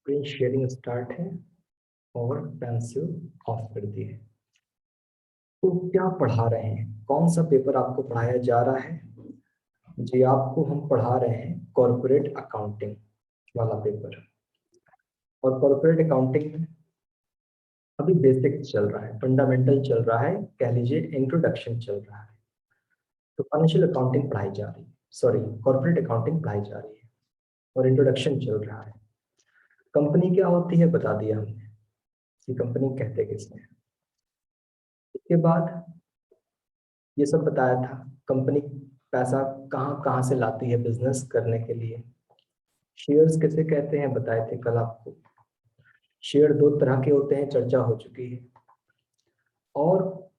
Screen sharing start है और pencil of कर दी है। तो क्या पढ़ा रहे हैं, कौन सा पेपर आपको पढ़ाया जा रहा है? जी, आपको हम पढ़ा रहे हैं कॉर्पोरेट अकाउंटिंग वाला पेपर। और कॉर्पोरेट अकाउंटिंग में अभी बेसिक चल रहा है, फंडामेंटल चल रहा है, कह लीजिए इंट्रोडक्शन चल रहा है। तो फाइनेंशियल अकाउंटिंग पढ़ाई जा रही है, सॉरी कॉर्पोरेट अकाउंटिंग पढ़ाई जा रही है और इंट्रोडक्शन चल रहा है। कंपनी क्या होती है बता दिया हमने कि कंपनी कहते किसने। इसके बाद ये सब बताया था कंपनी पैसा कहाँ कहाँ से लाती है बिजनेस करने के लिए। शेयर्स किसे कहते हैं बताए थे कल आपको। शेयर दो तरह के होते हैं, चर्चा हो चुकी है। और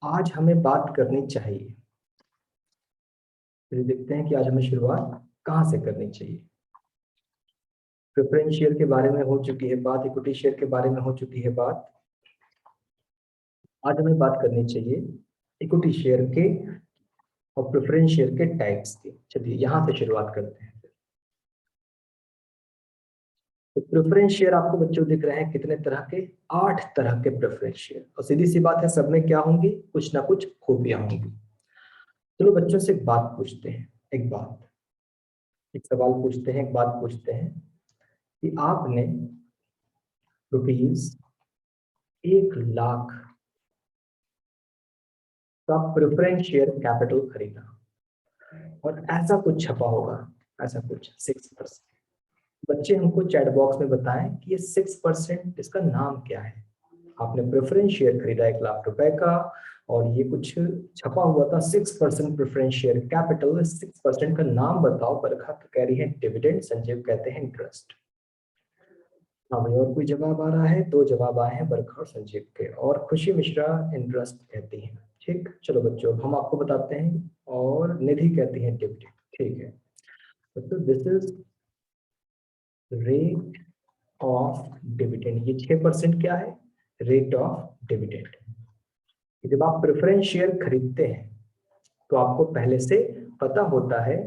आज हमें बात करनी चाहिए, फिर देखते हैं कि आज हमें शुरुआत कहाँ से करनी चाहिए। प्रेफरेंस शेयर के बारे में हो चुकी है बात, इक्विटी शेयर के बारे में हो चुकी है बात। आज हमें बात करनी चाहिए इक्विटी शेयर के और प्रेफरेंस शेयर के टाइप्स की। चलिए यहाँ से शुरुआत करते हैं। तो प्रेफरेंस शेयर आपको बच्चों दिख रहे हैं कितने तरह के? 8 तरह के प्रेफरेंस शेयर। और सीधी सी बात है, सब में क्या होंगी? कुछ ना कुछ खूबियां होंगी। चलो बच्चों से एक बात पूछते हैं, एक सवाल पूछते हैं, एक बात पूछते हैं कि आपने रुपीज 1 लाख का प्रेफरेंस शेयर कैपिटल खरीदा और ऐसा कुछ छपा होगा, ऐसा कुछ 6%। बच्चे हमको चैट बॉक्स में बताएं कि ये 6% इसका नाम क्या है। आपने प्रेफरेंस शेयर खरीदा 1 लाख रुपए का और ये कुछ छपा हुआ था 6% प्रेफरेंस शेयर कैपिटल। 6% का नाम बताओ। बरखा तो कह रही है डिविडेंड, संजीव कहते हैं इंटरेस्ट। हाँ भाई, और कोई जवाब आ रहा है? 2 जवाब आए हैं बरखा और संजीव के, और खुशी मिश्रा इंटरेस्ट कहती हैं। ठीक, चलो बच्चों हम आपको बताते हैं। और निधि कहती है डिविडेंड। ठीक है, तो this is rate of dividend. ये 6% क्या है? Rate of dividend. जब आप प्रेफरेंस शेयर खरीदते हैं तो आपको पहले से पता होता है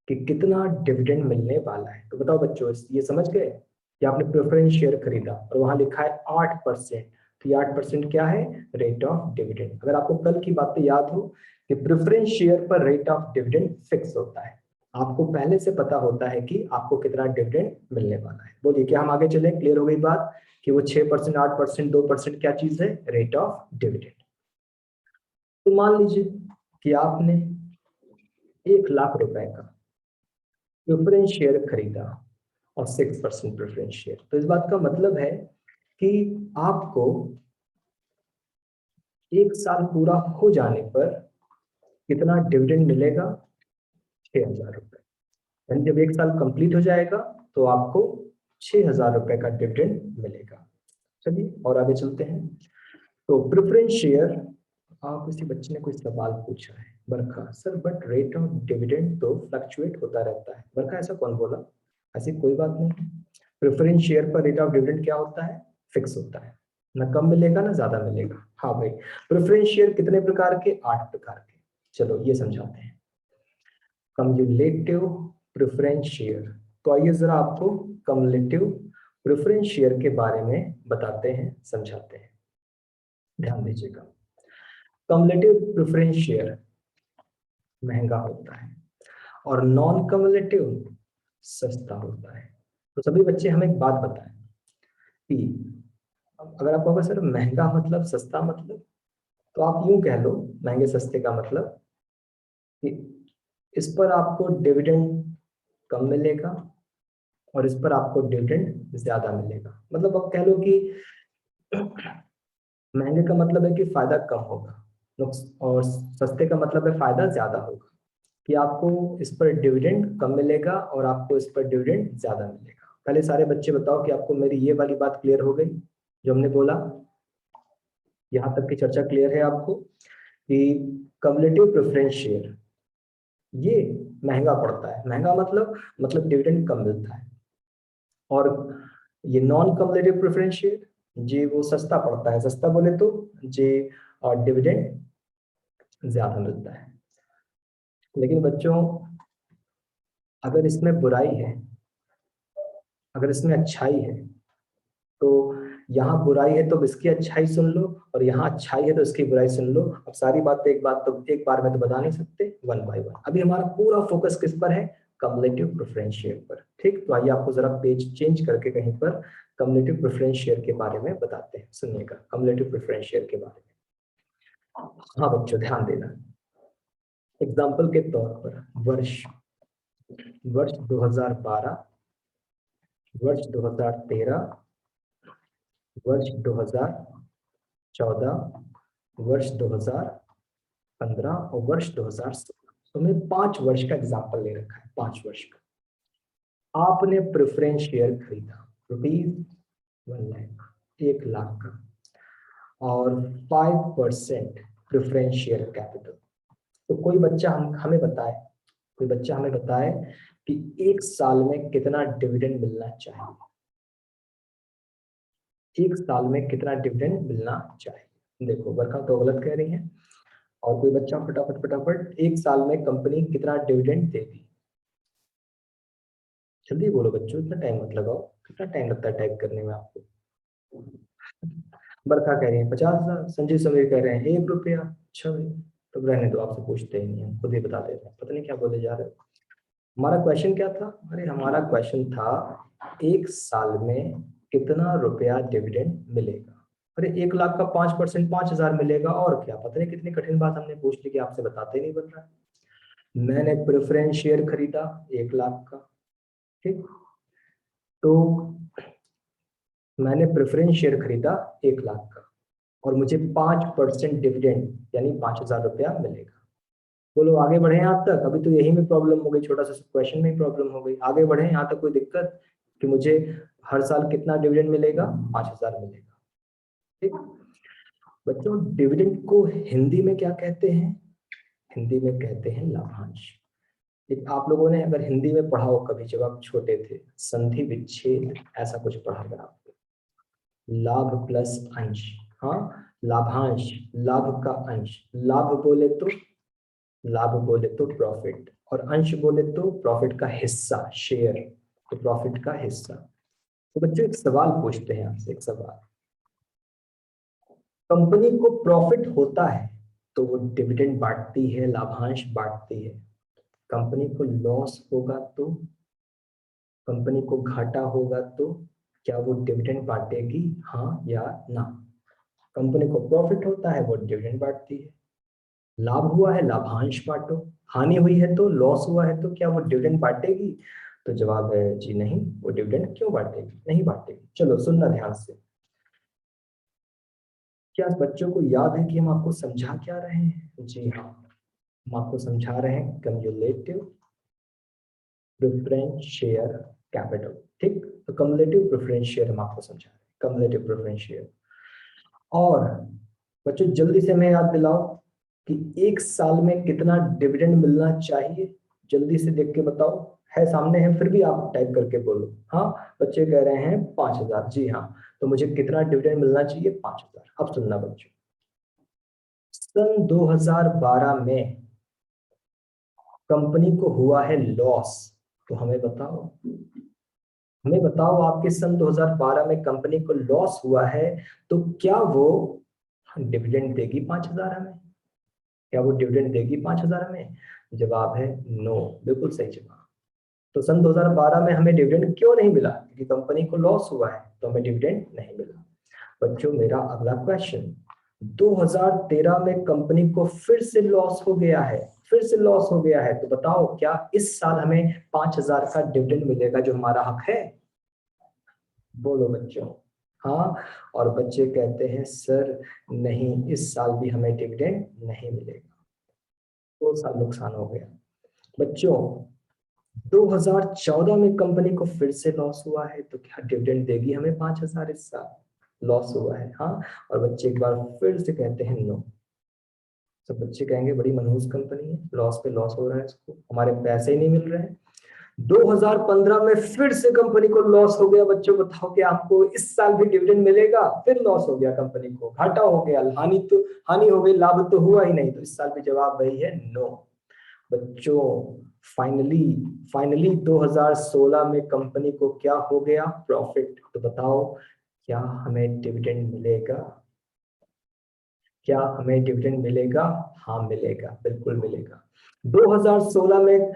कि कितना डिविडेंड मिलने वाला है। तो बताओ बच्चों, ये समझ गए कि आपने प्रेफरेंस शेयर खरीदा और वहां लिखा है 8%। तो ये 8% क्या है? Rate of dividend. अगर आपको कल की बातें याद हो कि प्रेफरेंस शेयर पर रेट ऑफ डिविडेंड फिक्स होता है, आपको पहले से पता होता है कि आपको कितना डिविडेंड मिलने वाला है। बोलिए क्या हम आगे चले? क्लियर हो गई बात कि वो 6%, 8%, 2% क्या चीज है? Rate of dividend. तो मान लीजिए कि आपने 1 लाख रुपए का प्रेफरेंस शेयर खरीदा और 6% प्रेफरेंस शेयर। तो इस बात का मतलब है कि आपको 1 साल पूरा हो जाने पर कितना डिविडेंड मिलेगा? 6,000 रुपए। यानी जब 1 साल कंप्लीट हो जाएगा तो आपको 6,000 रुपए का डिविडेंड मिलेगा। चलिए और आगे चलते हैं। तो प्रेफरेंस शेयर, किसी बच्चे ने कोई सवाल पूछा है Barkha sir, but rate of dividend तो फ्लक्चुएट होता रहता है। बरखा ऐसा कौन बोला? ऐसी कोई बात नहीं। प्रेफरेंस शेयर पर रेट ऑफ डिविडेंड क्या होता है? फिक्स होता है, ना कम मिलेगा ना ज्यादा मिलेगा। हाँ भाई, प्रेफरेंस शेयर कितने प्रकार के? 8 प्रकार के। चलो ये समझाते हैं। Cumulative preference share. तो आइए जरा आपको कम्युलेटिव प्रेफरेंस शेयर के बारे में बताते हैं, समझाते हैं। ध्यान दीजिएगा। कम्युलेटिव प्रेफरेंस शेयर महंगा होता है और नॉन कम्युलेटिव सस्ता होता है। तो सभी बच्चे हमें एक बात बताएं कि अगर आपको कहोगे सर महंगा मतलब सस्ता मतलब, तो आप यूं कह लो महंगे सस्ते का मतलब कि इस पर आपको डिविडेंड कम मिलेगा और इस पर आपको डिविडेंड ज्यादा मिलेगा। मतलब आप कह लो कि महंगे का मतलब है कि फायदा कम होगा, और सस्ते का मतलब है फायदा ज्यादा होगा। कि आपको इस पर डिविडेंड कम मिलेगा और आपको इस पर डिविडेंड ज्यादा मिलेगा। पहले सारे बच्चे बताओ कि आपको मेरी ये वाली बात क्लियर हो गई जो हमने बोला? यहाँ तक की चर्चा क्लियर है आपको कि कम्युलेटिव प्रेफरेंस शेयर ये महंगा पड़ता है। महंगा मतलब डिविडेंड कम मिलता है। और ये नॉन कम्युलेटिव प्रेफरेंस शेयर जी वो सस्ता पड़ता है। सस्ता बोले तो जी डिविडेंड ज्यादा मिलता है। लेकिन बच्चों अगर इसमें बुराई है, अगर इसमें अच्छाई है तो यहाँ बुराई है तो इसकी अच्छाई सुन लो, और यहाँ अच्छाई है तो इसकी बुराई सुन लो। अब सारी बातें एक बार में तो बता नहीं सकते, वन बाय वन। अभी हमारा पूरा फोकस किस पर है? कम्युलेटिव प्रेफरेंस शेयर पर। ठीक, तो आइए आपको जरा पेज चेंज करके कहीं पर कम्युलेटिव प्रेफरेंस शेयर के बारे में बताते हैं। सुनिएगा कम्युलेटिव प्रेफरेंस शेयर के बारे में। हाँ बच्चों ध्यान देना, एग्जाम्पल के तौर पर वर्ष 2012, वर्ष 2013, वर्ष 2014, वर्ष 2015 और वर्ष 2016। तो मैं 5 वर्ष का एग्जाम्पल ले रखा है, 5 वर्ष का। आपने प्रेफरेंस शेयर खरीदा ₹1 लाख, 1 लाख का, और 5% प्रेफरेंस शेयर कैपिटल। तो कोई बच्चा हमें बताए कि 1 साल में कितना डिविडेंड मिलना चाहिए, 1 साल में कितना डिविडेंड मिलना चाहिए। देखो वर्षा तो गलत कह रही है, और कोई बच्चा फटाफट 1 साल में कंपनी कितना डिविडेंड देगी। जल्दी बोलो बच्चों, इतना टाइम मत लगाओ, कितना टाइम लगता है टाइप करने में आपको। बरखा कह रही है 50,000, संजीव समीर कह रहे हैं ₹1। अच्छा भाई, तो रहने दो, आपसे पूछते ही नहीं है, खुद ही बता देते हैं, पता नहीं क्या बोले जा रहे हो। हमारा क्वेश्चन क्या था? अरे हमारा क्वेश्चन था 1 साल में कितना रुपया डिविडेंड मिलेगा। अरे 1 लाख का 5% 5,000 मिलेगा, और क्या, पता नहीं कितनी कठिन बात हमने पूछ ली कि आपसे बताते नहीं बन रहा है। मैंने प्रेफरेंस शेयर खरीदा 1 लाख का, ठीक, तो मैंने प्रेफरेंस शेयर खरीदा 1 लाख का, और मुझे 5% डिविडेंड यानी 5,000 रुपया मिलेगा। बोलो आगे बढ़े यहाँ तक? अभी तो यही में प्रॉब्लम हो गई, छोटा सा क्वेश्चन में ही प्रॉब्लम हो गई। आगे बढ़े यहाँ तक, कोई दिक्कत? कि मुझे हर साल कितना डिविडेंड मिलेगा? 5,000 मिलेगा। ठीक बच्चों, डिविडेंड को हिंदी में क्या कहते हैं? हिंदी में कहते हैं लाभांश। आप लोगों ने अगर हिंदी में पढ़ा हो कभी, जब आप छोटे थे, संधि विच्छेद ऐसा कुछ पढ़ा होगा आपको, लाभ प्लस अंश। हाँ, लाभांश, लाभ का अंश। लाभ बोले तो प्रॉफिट, और अंश बोले तो प्रॉफिट का हिस्सा, शेयर, तो प्रॉफिट का हिस्सा। तो बच्चों एक सवाल पूछते हैं आपसे, एक सवाल, कंपनी को प्रॉफिट होता है तो वो डिविडेंड बांटती है, लाभांश बांटती है। कंपनी को लॉस होगा तो, कंपनी को घाटा होगा तो क्या वो डिविडेंड बांटेगी, हाँ या ना? कंपनी को प्रॉफिट होता है वो डिविडेंड बांटती है, लाभ हुआ है लाभांश बांटो, हानि हुई है तो, लॉस हुआ है तो क्या वो डिविडेंड बांटेगी? तो जवाब है जी नहीं, वो डिविडेंड क्यों बांटेगी, नहीं बांटेगी। चलो सुनना ध्यान से, क्या बच्चों को याद है कि हम आपको समझा क्या रहे हैं? जी हाँ, हम आपको समझा रहे हैं कम्युलेटिव प्रेफरेंस शेयर कैपिटल। ठीक, तो कम्युलेटिव प्रेफरेंस शेयर हम आपको समझा रहे हैं, कम्युलेटिव प्रेफरेंस शेयर। और बच्चों जल्दी से मैं याद दिलाओ कि 1 साल में कितना डिविडेंड मिलना चाहिए, जल्दी से देख के बताओ। है सामने है, फिर भी आप टाइप करके बोलो। हाँ, बच्चे कह रहे हैं 5,000। जी हाँ, तो मुझे कितना डिविडेंड मिलना चाहिए? 5,000। अब सुनना बच्चों, सन 2012 में कंपनी को हुआ है लॉस, तो हमें बताओ आपके सन 2012 में कंपनी को लॉस हुआ है, तो क्या वो डिविडेंड देगी 5,000 हमें? क्या वो डिविडेंड देगी 5,000 हमें? जवाब है नो, बिल्कुल सही जवाब। तो सन 2012 में हमें डिविडेंड क्यों नहीं मिला? क्योंकि कंपनी को लॉस हुआ है, तो हमें डिविडेंड नहीं मिला। बच्चों मेरा अगला क्वेश्चन, 2013 में कंपनी को फिर से लॉस हो गया है, तो बताओ क्या इस साल हमें 5,000 का डिविडेंड मिलेगा जो हमारा हक है? बोलो बच्चों। हाँ, और बच्चे कहते हैं सर नहीं, इस साल भी हमें डिविडेंड नहीं मिलेगा, 2 साल नुकसान हो गया। बच्चों 2014 में कंपनी को फिर से लॉस हुआ है, तो क्या डिविडेंड देगी हमें 5,000 इस साल? लॉस हुआ है, हाँ, और बच्चे एक बार फिर से कहते हैं नो। सब बच्चे कहेंगे बड़ी मनहूस कंपनी है, लॉस पे लॉस हो रहा है, इसको हमारे पैसे ही नहीं मिल रहे हैं। 2015 में फिर से कंपनी को लॉस हो गया। बच्चों बताओ कि आपको इस साल भी डिविडेंड मिलेगा? फिर लॉस हो गया, कंपनी को घाटा हो गया, हानि हो गई, लाभ तो हुआ ही नहीं, तो इस साल भी जवाब वही है नो। बच्चों फाइनली 2016 में कंपनी को क्या हो गया, प्रॉफिट। तो बताओ क्या हमें डिविडेंड मिलेगा, क्या हमें डिविडेंड मिलेगा? हाँ मिलेगा, बिल्कुल मिलेगा। 2016 में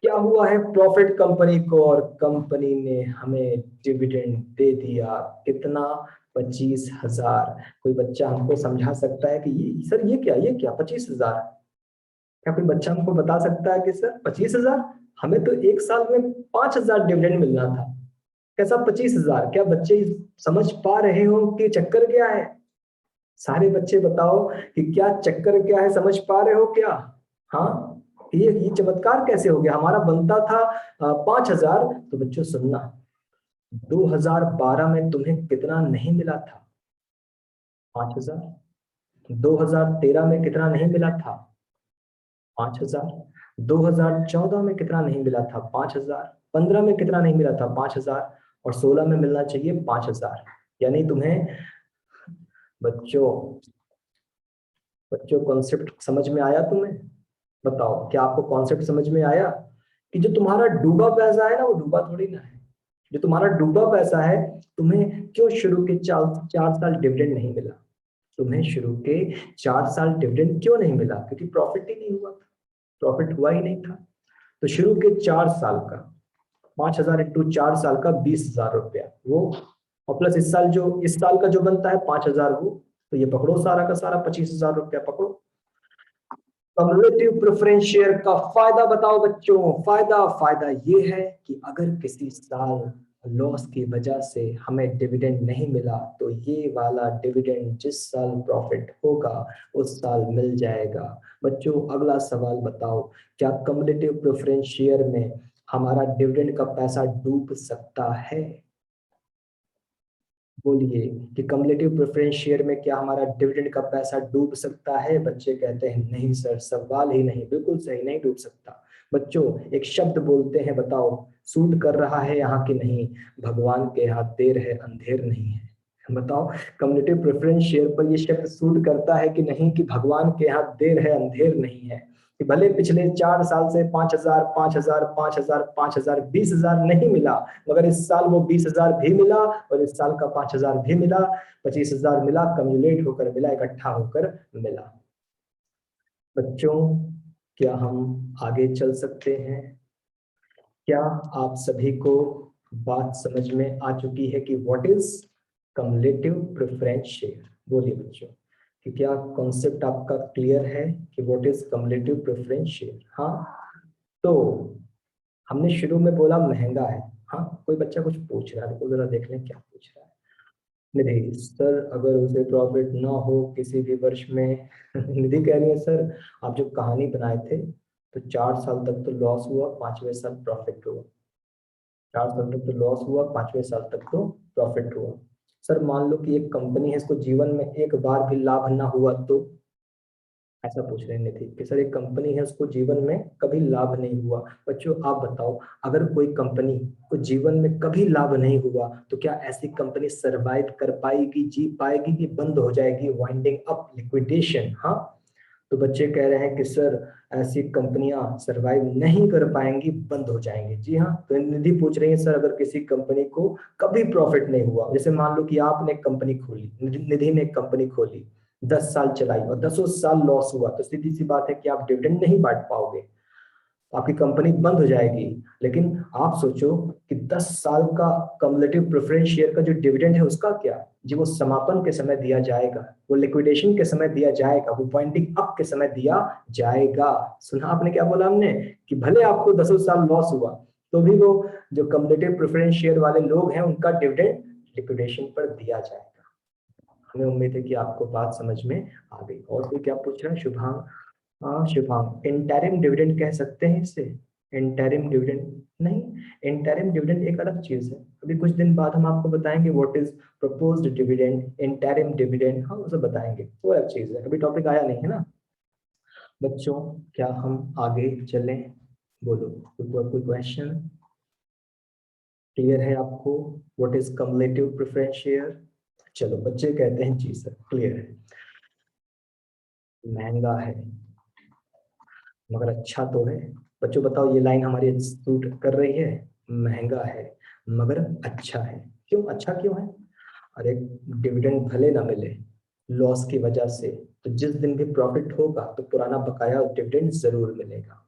क्या हुआ है, प्रॉफिट कंपनी को, और कंपनी ने हमें डिविडेंड दे दिया कितना, 25,000। कोई बच्चा हमको समझा सकता है कि ये सर ये क्या 25,000? क्या कोई बच्चा हमको बता सकता है कि सर 25,000? हमें तो एक साल में 5,000 डिविडेंड मिलना था, कैसा 25,000? क्या बच्चे समझ पा रहे हो कि चक्कर क्या है? सारे बच्चे बताओ कि क्या चक्कर क्या है, समझ पा रहे हो क्या? हाँ, ये चमत्कार कैसे हो गया, हमारा बनता था 5,000। तो बच्चों सुनना, 2012 में तुम्हें कितना नहीं मिला था? 5,000। 2013 में कितना नहीं मिला था? 5,000। 2014 में कितना नहीं मिला था? 5,000। 15 में कितना नहीं मिला था? 5,000। और 16 में मिलना चाहिए 5,000। यानी तुम्हें बच्चों बच्चों कॉन्सेप्ट समझ में आया तुम्हें? बताओ क्या आपको कॉन्सेप्ट समझ में आया कि जो तुम्हारा डूबा पैसा है ना, वो डूबा थोड़ी ना है। जो तुम्हारा डूबा पैसा है, तुम्हें क्यों शुरू के 4 साल डिविडेंड नहीं मिला? तुम्हें शुरू के 4 साल डिविडेंड क्यों नहीं मिला? क्योंकि प्रॉफिट ही नहीं हुआ था, प्रॉफिट हुआ ही नहीं था। तो शुरू के 4 साल का 5,000 इंटू 4 साल का 20,000 रुपया वो, और प्लस इस साल का जो बनता है 5,000 वो, तो ये पकड़ो सारा का सारा 25,000 रुपया पकड़ो। कम्युलेटिव प्रेफरेंस शेयर का फायदा बताओ बच्चों। फायदा ये है कि अगर किसी साल लॉस की वजह से हमें डिविडेंड नहीं मिला, तो ये वाला डिविडेंड जिस साल प्रॉफिट होगा उस साल मिल जाएगा। बच्चों अगला सवाल बताओ, क्या कम्युलेटिव प्रेफरेंस शेयर में हमारा डिविडेंड का पैसा डूब सकता है? बोलिए कि कम्युलेटिव प्रेफरेंस शेयर में क्या हमारा डिविडेंड का पैसा डूब सकता है? बच्चे कहते हैं नहीं सर, सवाल ही नहीं, बिल्कुल सही, नहीं डूब सकता। बच्चों एक शब्द बोलते हैं, बताओ सूट कर रहा है यहाँ की नहीं, भगवान के हाथ देर है अंधेर नहीं है। बताओ कम्युलेटिव प्रेफरेंस शेयर पर ये शब्द सूट करता है कि नहीं, कि भगवान के हाथ देर है अंधेर नहीं है। कि भले पिछले 4 साल से 5,000 5,000 5,000 5,000 20,000 नहीं मिला, मगर इस साल वो 20,000 भी मिला और इस साल का 5,000 भी मिला, 25,000 मिला, कम्युलेट होकर मिला, इकट्ठा होकर मिला। बच्चों क्या हम आगे चल सकते हैं? क्या आप सभी को बात समझ में आ चुकी है कि what is cumulative preference share? बोलिए बच्चों कि क्या कॉन्सेप्ट आपका क्लियर है कि what is cumulative preference share? हाँ। तो हमने शुरू में बोला महंगा है। हाँ, कोई बच्चा कुछ पूछ रहा है, तो जरा देख लें क्या पूछ रहा है। निधि सर, अगर उसे प्रॉफिट ना हो किसी भी वर्ष में निधि कह रही है सर, आप जो कहानी बनाए थे तो 4 साल तक तो लॉस हुआ, 5वें साल प्रॉफिट हुआ। 4 साल तक तो लॉस हुआ, 5वें साल तक तो प्रॉफिट हुआ। सर मान लो कि एक कंपनी है, इसको जीवन में एक बार भी लाभ ना हुआ तो? ऐसा पूछ रहे हैं निधि कि सर एक कंपनी है, उसको जीवन में कभी लाभ नहीं हुआ। बच्चों आप बताओ, अगर कोई कंपनी को जीवन में कभी लाभ नहीं हुआ तो क्या ऐसी कंपनी सरवाइव कर पाएगी, जी पाएगी, कि बंद हो जाएगी, वाइंडिंग अप, लिक्विडेशन? हाँ। तो बच्चे कह रहे हैं कि सर ऐसी कंपनियां सरवाइव नहीं कर पाएंगी, बंद हो जाएंगी। जी हाँ। तो निधि पूछ रही है सर अगर किसी कंपनी को कभी प्रॉफिट नहीं हुआ, जैसे मान लो कि आपने एक कंपनी खोली, निधि ने एक कंपनी खोली, 10 साल चलाई और 10 साल लॉस हुआ, तो सीधी सी बात है कि आप डिविडेंड नहीं बांट पाओगे, आपकी कंपनी बंद हो जाएगी। लेकिन आप सोचो कि 10 साल का कम्युलेटिव प्रेफरेंस शेयर का जो डिविडेंड है उसका क्या, जी वो समापन के समय दिया जाएगा, वो लिक्विडेशन के समय दिया जाएगा, वो पॉइंटिंग अप के समय दिया जाएगा। सुना आपने क्या बोला हमने, कि भले आपको 10 साल लॉस हुआ तो भी वो जो कम्युलेटिव प्रेफरेंस शेयर वाले लोग हैं उनका डिविडेंड लिक्विडेशन पर दिया जाएगा। हमें उम्मीद है कि आपको बात समझ में आ गई। और कोई क्या पूछ रहा है? शुभांग, हाँ शुभांग, इंटरिम डिविडेंड कह सकते हैं इसे? इंटरिम डिविडेंड नहीं, इंटरिम डिविडेंड एक अलग चीज है। अभी कुछ दिन बाद हम आपको बताएंगे what is proposed dividend, interim dividend, हम उसे बताएंगे, वो अलग चीज है, अभी टॉपिक आया नहीं है ना। बच्चों क्या हम आगे चलें? बोलो, कोई क्वेश्चन? क्लियर है आपको what is cumulative preference share? चलो बच्चे कहते हैं जी सर क्लियर है। महंगा है, मगर अच्छा तो है। बच्चों बताओ, ये लाइन हमारी सूट कर रही है? महंगा है मगर अच्छा है। क्यों अच्छा क्यों है? अरे, डिविडेंड भले ना मिले लॉस की वजह से, तो जिस दिन भी प्रॉफिट होगा तो पुराना बकाया डिविडेंड जरूर मिलेगा।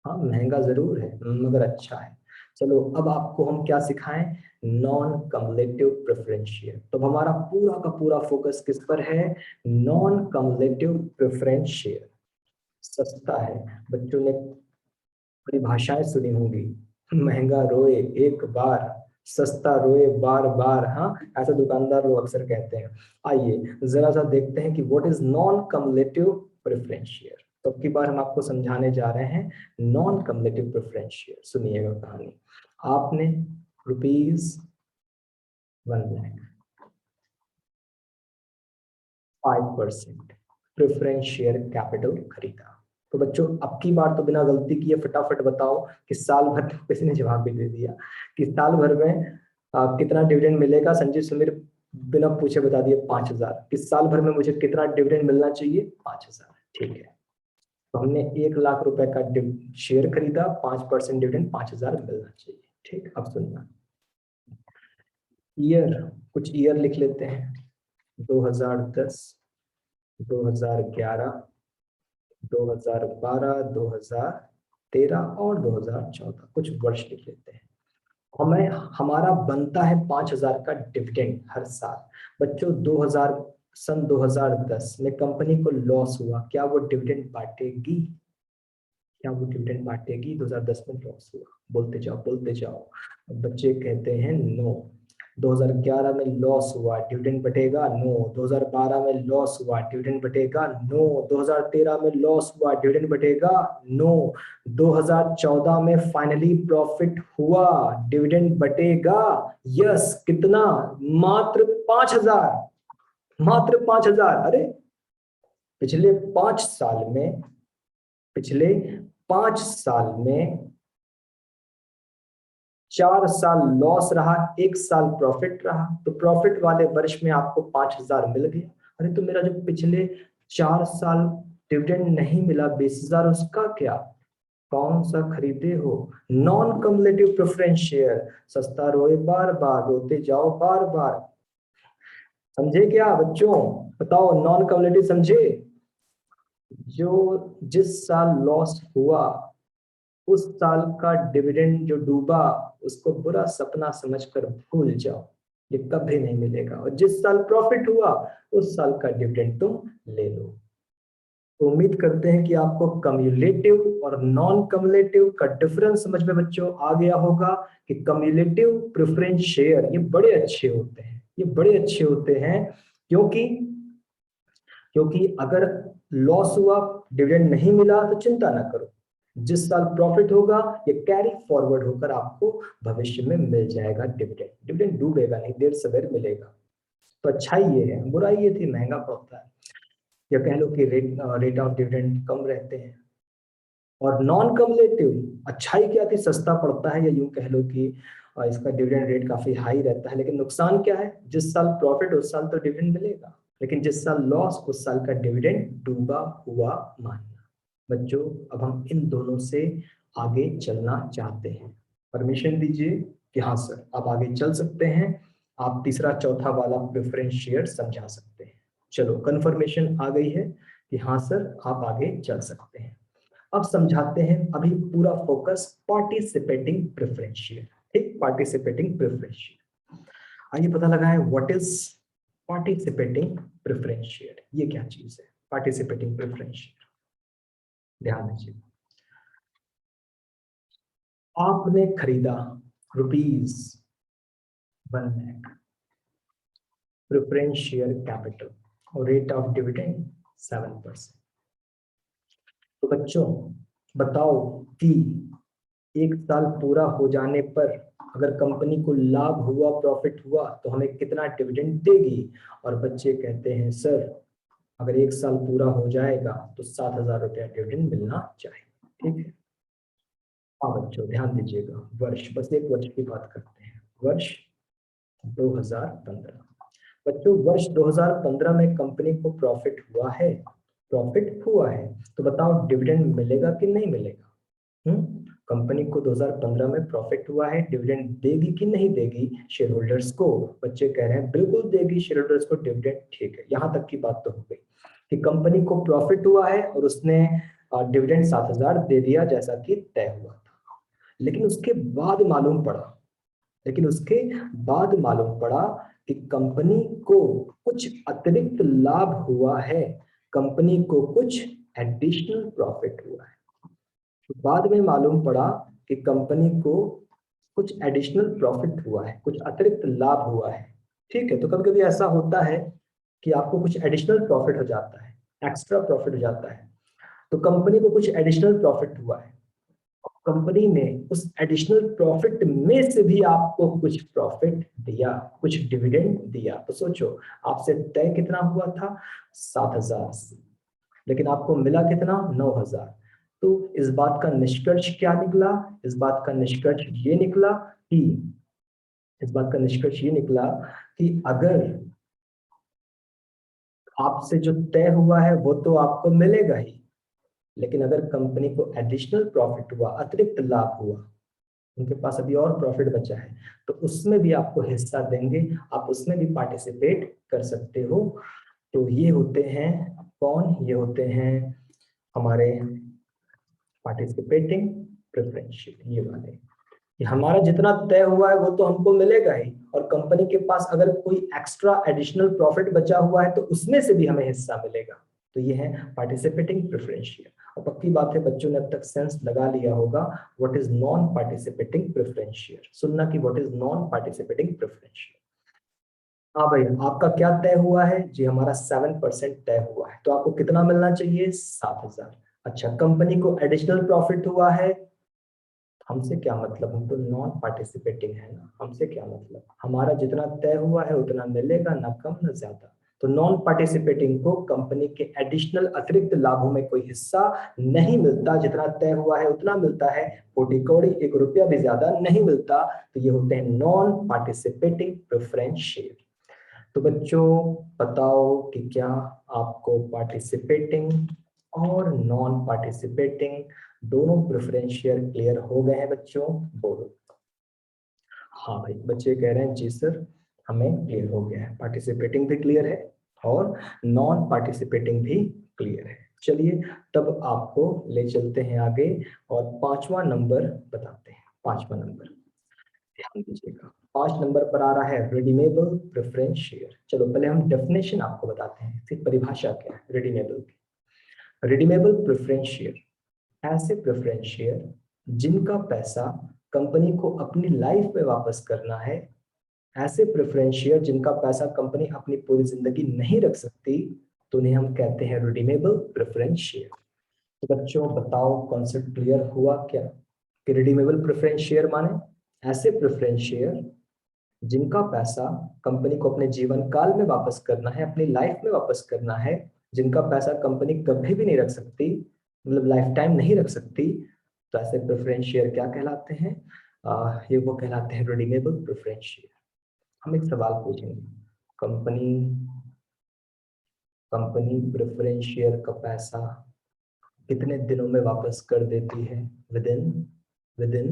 हाँ, महंगा जरूर है मगर अच्छा है। चलो, अब आपको हम क्या सिखाएं? Non cumulative preference share. तो अब हमारा पूरा का पूरा फोकस किस पर है? Non cumulative preference share. सस्ता है। बच्चों ने परिभाषाएं सुनी होंगी। महंगा रोए एक बार, सस्ता रोए बार बार। हाँ, ऐसा दुकानदार लोग अक्सर कहते हैं। आइए जरा सा देखते हैं कि what is non cumulative preference share. तो अब की बार हम आपको समझाने जा रहे हैं नॉन कम्युलेटिव प्रेफरेंस शेयर। सुनिएगा कहानी। आपने ₹1,00,000 5% प्रेफरेंस शेयर कैपिटल खरीदा। तो बच्चों, अब की बार तो बिना गलती किए फटाफट बताओ कि साल भर, किसी ने जवाब भी दे दिया कि साल भर में कितना डिविडेंड मिलेगा। संजीव सुमीर बिना पूछे बता दिए 5,000। कि साल भर में मुझे कितना डिविडेंड मिलना चाहिए? 5,000। ठीक है, तो हमने 1,00,000 रुपए का शेयर खरीदा, 5% डिविडेंड 5,000 मिलना चाहिए। ठीक, अब सुनना। ईयर, कुछ ईयर लिख लेते हैं। 2010, 2011, 2012, 2013 और 2014, कुछ वर्ष लिख लेते हैं। हमें हमारा बनता है 5,000 का डिविडेंड हर साल। बच्चों, 2010 में कंपनी को लॉस हुआ, क्या वो डिविडेंड बांटेगी? क्या वो डिविडेंड बांटेगी? 2010 में लॉस हुआ। बोलते जाओ बोलते जाओ। बच्चे कहते हैं नो। 2011 में लॉस हुआ, डिविडेंड बटेगा? नो। 2012 में लॉस हुआ, डिविडेंड बटेगा? नो। 2013 में लॉस हुआ, डिविडेंड बटेगा? नो। 2014 में फाइनली प्रॉफिट हुआ, डिविडेंड बटेगा? यस। कितना? मात्र 5,000। मात्र 5,000। अरे, पिछले 5 साल में, पिछले 5 साल में 4 साल लॉस रहा, 1 साल प्रॉफिट रहा। तो प्रॉफिट वाले वर्ष में आपको 5,000 मिल गया। अरे, तो मेरा जो पिछले 4 साल डिविडेंड नहीं मिला 20,000, उसका क्या? कौन सा खरीदे हो? Non cumulative preference share. सस्ता रोए बार बार, रोते जाओ बार बार। समझे क्या बच्चों? बताओ, नॉन कम्युलेटिव समझे? जो जिस साल लॉस हुआ, उस साल का डिविडेंड जो डूबा, उसको बुरा सपना समझकर भूल जाओ। ये कभी नहीं मिलेगा। और जिस साल प्रॉफिट हुआ, उस साल का डिविडेंड तुम ले लो। तो उम्मीद करते हैं कि आपको कम्युलेटिव और नॉन कम्युलेटिव का डिफरेंस समझ में बच्चों आ गया होगा। कि कम्युलेटिव प्रेफरेंस शेयर ये बड़े अच्छे होते हैं, ये बड़े अच्छे होते हैं। क्योंकि क्योंकि अगर लॉस हुआ, डिविडेंड नहीं मिला, तो चिंता ना करो। जिस साल प्रॉफिट होगा, ये कैरी फॉरवर्ड होकर आपको भविष्य में मिल जाएगा डिविडेंड। डिविडेंड डूबेगा नहीं, देर सवेर मिलेगा। तो अच्छाई ये है, बुराई ये थी महंगा पड़ता है, या कह लो कि रेट ऑफ डिविडेंड कम रहते हैं। और नॉन कम्युलेटिव अच्छाई क्या थी? सस्ता पड़ता है, या यूं कह लो कि इसका डिविडेंड रेट काफी हाई रहता है। लेकिन नुकसान क्या है? जिस साल प्रॉफिट उस साल तो डिविडेंड मिलेगा, लेकिन जिस साल लॉस उस साल का डिविडेंड डूबा हुआ मानना। बच्चों, अब हम इन दोनों से आगे चलना चाहते हैं। परमिशन दीजिए कि हाँ सर, आप आगे चल सकते हैं। आप तीसरा चौथा वाला प्रेफरेंस शेयर समझा सकते हैं। चलो, कंफर्मेशन आ गई है कि हाँ सर, आप आगे चल सकते हैं। अब समझाते हैं। अभी पूरा फोकस पार्टिसिपेटिंग प्रेफरेंस शेयर। ठीक, पार्टिसिपेटिंग प्रेफरेंस शेयर। आइए पता लगाएं what is participating preference share. ये क्या चीज है पार्टिसिपेटिंग प्रेफरेंस शेयर? ध्यान दीजिए। आपने खरीदा ₹1,00,000 प्रेफरेंस शेयर कैपिटल और रेट ऑफ डिविडेंड 7%। तो बच्चों बताओ कि 1 साल पूरा हो जाने पर अगर कंपनी को लाभ हुआ, प्रॉफिट हुआ, तो हमें कितना डिविडेंड देगी? और बच्चे कहते हैं सर, अगर 1 साल पूरा हो जाएगा तो 7,000 रुपया डिविडेंड मिलना चाहिए। ठीक है। हाँ बच्चों, ध्यान दीजिएगा। वर्ष, बस एक वर्ष की बात करते हैं। वर्ष 2015। बच्चों, वर्ष 2015 में कंपनी को प्रॉफिट हुआ है। प्रॉफिट हुआ है। तो बताओ डिविडेंड मिलेगा कि नहीं मिलेगा? कंपनी को 2015 में प्रॉफिट हुआ है, डिविडेंड देगी कि नहीं देगी शेयर होल्डर्स को? बच्चे कह रहे हैं बिल्कुल देगी शेयर होल्डर्स को डिविडेंड। ठीक है, यहां तक की बात तो हो गई कि कंपनी को प्रॉफिट हुआ है और उसने डिविडेंड 7,000 दे दिया जैसा कि तय हुआ था। लेकिन उसके बाद मालूम पड़ा कि कंपनी को कुछ अतिरिक्त लाभ हुआ है, कंपनी को कुछ एडिशनल प्रॉफिट हुआ है। तो बाद में मालूम पड़ा कि कंपनी को कुछ एडिशनल प्रॉफिट हुआ है, कुछ अतिरिक्त लाभ हुआ है। ठीक है, तो कभी कभी ऐसा होता है कि आपको कुछ एडिशनल प्रॉफिट हो जाता है, एक्स्ट्रा प्रॉफिट हो जाता है। तो कंपनी को कुछ एडिशनल प्रॉफिट हुआ है, कंपनी ने उस एडिशनल प्रॉफिट में से भी आपको कुछ प्रॉफिट दिया, कुछ डिविडेंड दिया। तो सोचो, आपसे तय कितना हुआ था? 7,000, लेकिन आपको मिला कितना? 9,000। तो इस बात का निष्कर्ष क्या निकला? इस बात का निष्कर्ष ये निकला कि अगर आपसे जो तय हुआ है वो तो आपको मिलेगा ही, लेकिन अगर कंपनी को एडिशनल प्रॉफिट हुआ, अतिरिक्त लाभ हुआ, उनके पास अभी और प्रॉफिट बचा है, तो उसमें भी आपको हिस्सा देंगे, आप उसमें भी पार्टिसिपेट कर सकते हो। तो ये होते हैं कौन? ये होते हैं हमारे पार्टिसिपेटिंग प्रेफरेंशियल, ये वाले कि हमारा जितना तय हुआ है वो तो हमको मिलेगा ही, और कंपनी के पास अगर कोई एक्स्ट्रा एडिशनल प्रॉफिट बचा हुआ है तो उसमें से भी हमें हिस्सा मिलेगा। तो ये है पार्टिसिपेटिंग प्रेफरेंशियल। और पक्की बात है बच्चों ने अब तक सेंस लगा लिया होगा what is non participating preferential. सुनना कि what is non participating preferential. हाँ भाई, आपका क्या तय हुआ है जी? हमारा 7% तय हुआ है, तो आपको कितना मिलना चाहिए? 7,000। अच्छा, कंपनी को एडिशनल प्रॉफिट हुआ है, हमसे क्या मतलब, हम तो नॉन पार्टिसिपेटिंग है ना, हमसे क्या मतलब, हमारा जितना तय हुआ है उतना मिलेगा, ना कम ना ज्यादा। तो नॉन पार्टिसिपेटिंग को कंपनी के एडिशनल अतिरिक्त लाभों में कोई हिस्सा नहीं मिलता, जितना तय हुआ है उतना मिलता है, 40 कौड़ी 1 रुपया भी ज्यादा नहीं मिलता। तो ये होते हैं नॉन पार्टिसिपेटिंग प्रेफरेंस शेयर। तो बच्चों बताओ कि क्या आपको पार्टिसिपेटिंग और नॉन पार्टिसिपेटिंग दोनों प्रेफरेंस शेयर क्लियर हो गए हैं बच्चों? बोलो। हाँ भाई, बच्चे कह रहे हैं जी सर हमें क्लियर हो गया है, पार्टिसिपेटिंग भी क्लियर है और नॉन पार्टिसिपेटिंग भी क्लियर है। चलिए तब आपको ले चलते हैं आगे और 5वां नंबर बताते हैं। 5वां नंबर ध्यान दीजिएगा, 5 नंबर पर आ रहा है रिडीमेबल प्रेफरेंस शेयर। चलो पहले हम डेफिनेशन आपको बताते हैं, फिर परिभाषा क्या है रिडीमेबल की। रिडीमेबल प्रेफरेंस शेयर ऐसे प्रेफरेंस शेयर जिनका पैसा कंपनी को अपनी लाइफ में वापस करना है, ऐसे प्रेफरेंस शेयर जिनका पैसा कंपनी अपनी पूरी जिंदगी नहीं रख सकती, तो उन्हें हम कहते हैं रिडीमेबल प्रेफरेंस शेयर। तो बच्चों बताओ कॉन्सेप्ट क्लियर हुआ क्या? कि रिडीमेबल प्रेफरेंस शेयर माने ऐसे प्रेफरेंस शेयर जिनका पैसा कंपनी को अपने जीवन काल में वापस करना है, अपनी लाइफ में वापस करना है, जिनका पैसा कंपनी कभी भी नहीं रख सकती, मतलब लाइफ टाइम नहीं रख सकती, तो ऐसे प्रेफरेंस शेयर क्या कहलाते हैं? ये वो कहलाते हैं रिडीमेबल प्रेफरेंस शेयर। हम एक सवाल पूछेंगे, कंपनी कंपनी प्रेफरेंस शेयर का पैसा कितने दिनों में वापस कर देती है? विदिन विदिन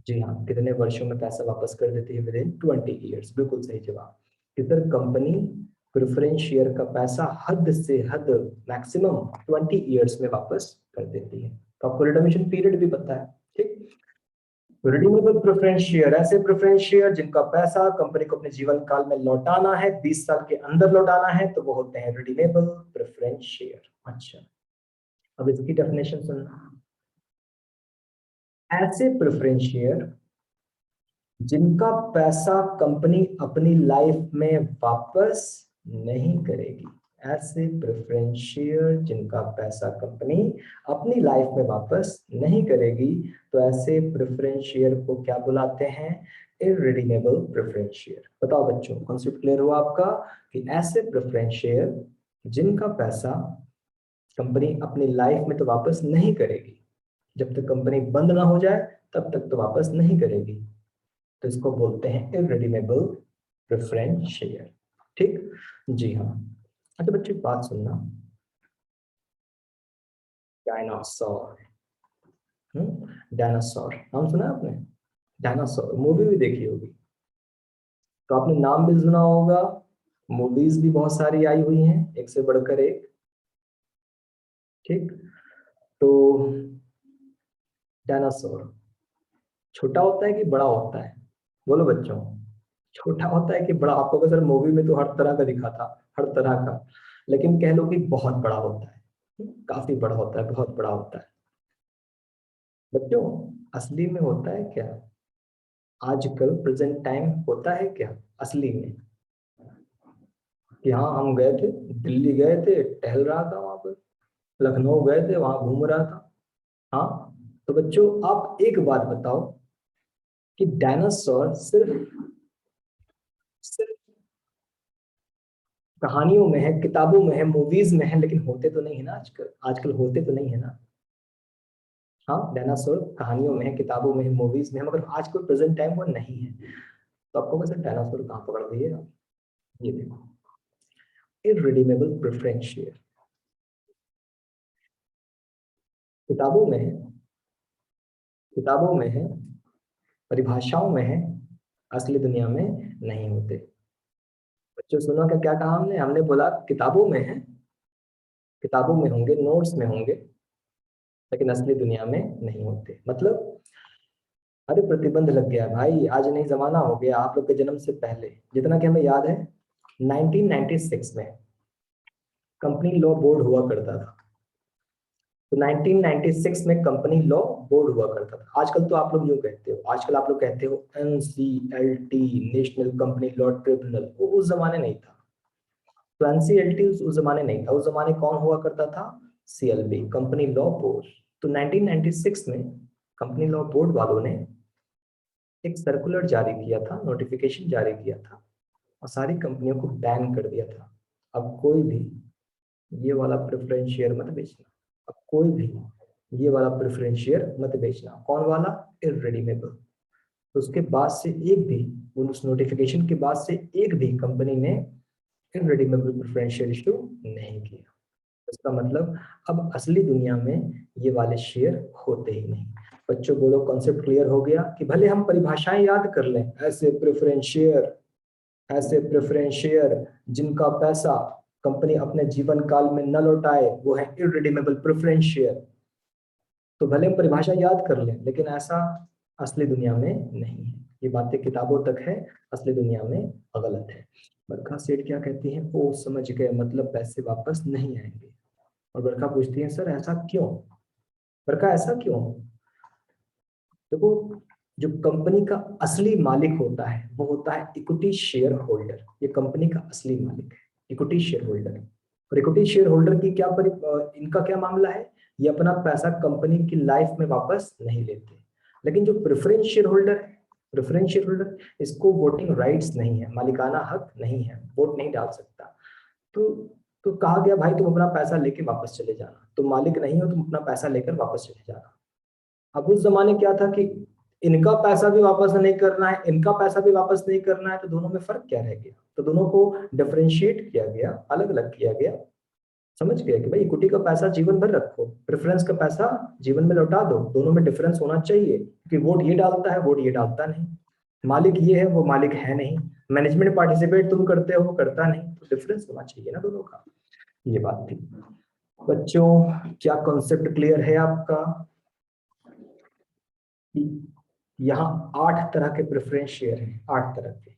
जी हाँ, कितने वर्षों में पैसा वापस कर देती है? Within 20 years. बिल्कुल सही जवाब। किधर कंपनी प्रेफरेंस शेयर का पैसा हद से हद मैक्सिमम 20 ईयर्स में वापस कर देती है। तो आपको रिडम्पशन पीरियड भी पता है, ठीक। रिडीमेबल प्रेफरेंस शेयर ऐसे प्रेफरेंस शेयर जिनका पैसा कंपनी को अपने जीवन काल में लौटाना है, 20 साल के अंदर लौटाना है, तो वो होते हैं रिडीमेबल प्रेफरेंस शेयर। अच्छा, अब इसकी डेफिनेशन सुनना। ऐसे प्रेफरेंस शेयर जिनका पैसा कंपनी अपनी लाइफ में वापस नहीं करेगी, ऐसे प्रेफरेंस शेयर जिनका पैसा कंपनी अपनी लाइफ में वापस नहीं करेगी, तो ऐसे प्रेफरेंस शेयर को क्या बुलाते हैं? Irredeemable preference share. बताओ बच्चों, कॉन्सेप्ट क्लियर हुआ आपका? कि ऐसे प्रेफरेंस शेयर जिनका पैसा कंपनी अपनी लाइफ में तो वापस नहीं करेगी, जब तक कंपनी बंद ना हो जाए तब तक तो वापस नहीं करेगी, तो इसको बोलते हैं इररिडीमेबल प्रेफरेंस शेयर। ठीक, जी हाँ। अच्छा बच्चे बात सुनना, डायनासोर। डायनासोर नाम सुना है आपने? डायनासोर मूवी भी देखी होगी, तो आपने नाम भी सुना होगा, मूवीज भी बहुत सारी आई हुई हैं, एक से बढ़कर एक। ठीक, तो डायनासोर छोटा होता है कि बड़ा होता है? बोलो बच्चों, छोटा होता है कि बड़ा? आपको पता सर मूवी में तो हर तरह का दिखा था, हर तरह का, लेकिन कह लो कि बहुत बड़ा होता है, काफी बड़ा होता है, बहुत बड़ा होता है। बच्चों असली में होता है क्या? आजकल प्रेजेंट टाइम होता है क्या असली में? कि हाँ हम गए थे, दिल्ली गए थे, टहल रहा था वहां पर, लखनऊ गए थे, वहां घूम रहा था। हाँ, तो बच्चों आप एक बात बताओ कि डायनासोर सिर्फ सिर्फ कहानियों में है, किताबों में है, मूवीज में है, लेकिन होते तो नहीं है ना आजकल? आजकल होते तो नहीं है ना? हाँ, डायनासोर कहानियों में है, किताबों में है, मूवीज में है, मगर आजकल प्रेजेंट टाइम वो नहीं है। तो आपको वैसे डायनासोर कहाँ पकड़ दिए? ये देखो, इररिडीमेबल प्रेफरेंस शेयर किताबों में है, किताबों में है, परिभाषाओं में है, असली दुनिया में नहीं होते। बच्चों सुनो, क्या क्या कहा हमने? हमने बोला किताबों में है, किताबों में होंगे, नोट्स में होंगे, लेकिन असली दुनिया में नहीं होते। मतलब अरे प्रतिबंध लग गया भाई, आज नहीं जमाना हो गया, आप लोग के जन्म से पहले, जितना कि हमें याद है 1996 में कंपनी लॉ बोर्ड हुआ करता था। तो 1996 में कंपनी लॉ बोर्ड हुआ करता था। आजकल तो आप लोग यूं कहते हो, आजकल आप लोग कहते हो NCLT, national company law tribunal. वो उस जमाने नहीं था। तो NCLT उस जमाने नहीं था, उस जमाने कौन हुआ करता था? CLB, company law board. तो 1996 में कंपनी लॉ बोर्ड वालों ने एक सर्कुलर जारी किया था, नोटिफिकेशन जारी किया था, और सारी कंपनियों को बैन कर दिया था, अब कोई भी ये वाला प्रेफरेंस शेयर मत बेचना, अब कोई भी ये वाला प्रेफरेंस शेयर मत बेचना। कौन वाला? इररिडीमेबल। तो उसके बाद से एक भी, उस नोटिफिकेशन के बाद से एक भी कंपनी ने इररिडीमेबल प्रेफरेंस शेयर इशू नहीं किया। इसका मतलब अब असली दुनिया में ये वाले शेयर होते ही नहीं। बच्चों बोलो, कॉन्सेप्ट क्लियर हो गया? कि भले हम परिभाषाएं याद कर लें, ऐसे प्रेफरेंस शेयर, ऐसे प्रेफरेंस शेयर जिनका पैसा कंपनी अपने जीवन काल में न लौटाए, वो है इररिडीमेबल प्रेफरेंस शेयर। तो भले हम परिभाषा याद कर लें, लेकिन ऐसा असली दुनिया में नहीं है। ये बातें किताबों तक है, असली दुनिया में गलत है। बरखा सेठ क्या कहती है? ओ समझ गए, मतलब पैसे वापस नहीं आएंगे। और बरखा पूछती है, सर ऐसा क्यों? बरखा ऐसा क्यों? देखो, जो कंपनी का असली मालिक होता है वो होता है इक्विटी शेयर होल्डर। ये कंपनी का असली मालिक है, इक्विटी शेयर होल्डर। और इक्विटी शेयर होल्डर की इनका क्या मामला है? ये अपना पैसा कंपनी की लाइफ में वापस नहीं लेते। लेकिन जो प्रेफरेंस शेयर होल्डर है, प्रेफरेंस शेयर होल्डर, इसको वोटिंग राइट्स नहीं है, मालिकाना हक नहीं है, वोट नहीं डाल सकता। तो तो कहा गया भाई तुम अपना पैसा लेके वापस चले जाना, तुम मालिक नहीं हो, तुम अपना पैसा लेकर वापस चले जाना। अब उस जमाने क्या था कि इनका पैसा भी वापस नहीं करना है, इनका पैसा भी वापस नहीं करना है, तो दोनों में फर्क क्या रह गया? तो दोनों को डिफरेंशिएट किया गया, अलग अलग किया गया। समझ गया कि भाई इक्विटी का पैसा जीवन भर रखो, प्रेफरेंस का पैसा जीवन में लौटा दो, दोनों में डिफरेंस होना चाहिए। कि वोट ये डालता है, वोट ये डालता नहीं, मालिक ये है, वो मालिक है नहीं, मैनेजमेंट पार्टिसिपेट तुम करते हो, वो करता नहीं, तो डिफरेंस होना चाहिए ना दोनों का। ये बात थी बच्चों। क्या कॉन्सेप्ट क्लियर है आपका? यहाँ 8 तरह के प्रेफरेंस शेयर हैं, 8 तरह के।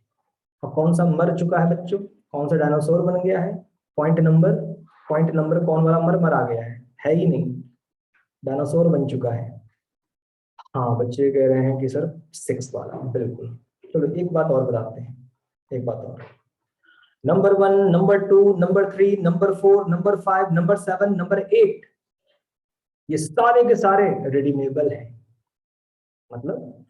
और कौन सा मर चुका है बच्चों? कौन सा डायनासोर बन गया है? पॉइंट नंबर, पॉइंट नंबर कौन वाला मर मरा गया है ही नहीं, डायनासोर बन चुका है। हाँ, बच्चे कह रहे हैं कि सर 6 वाला, बिल्कुल। चलो एक बात और बताते हैं, एक बात और। Number 1, number 2, number 3, number 4, number 5, number 7, number 8, ये सारे के सारे रिडीमेबल हैं। मतलब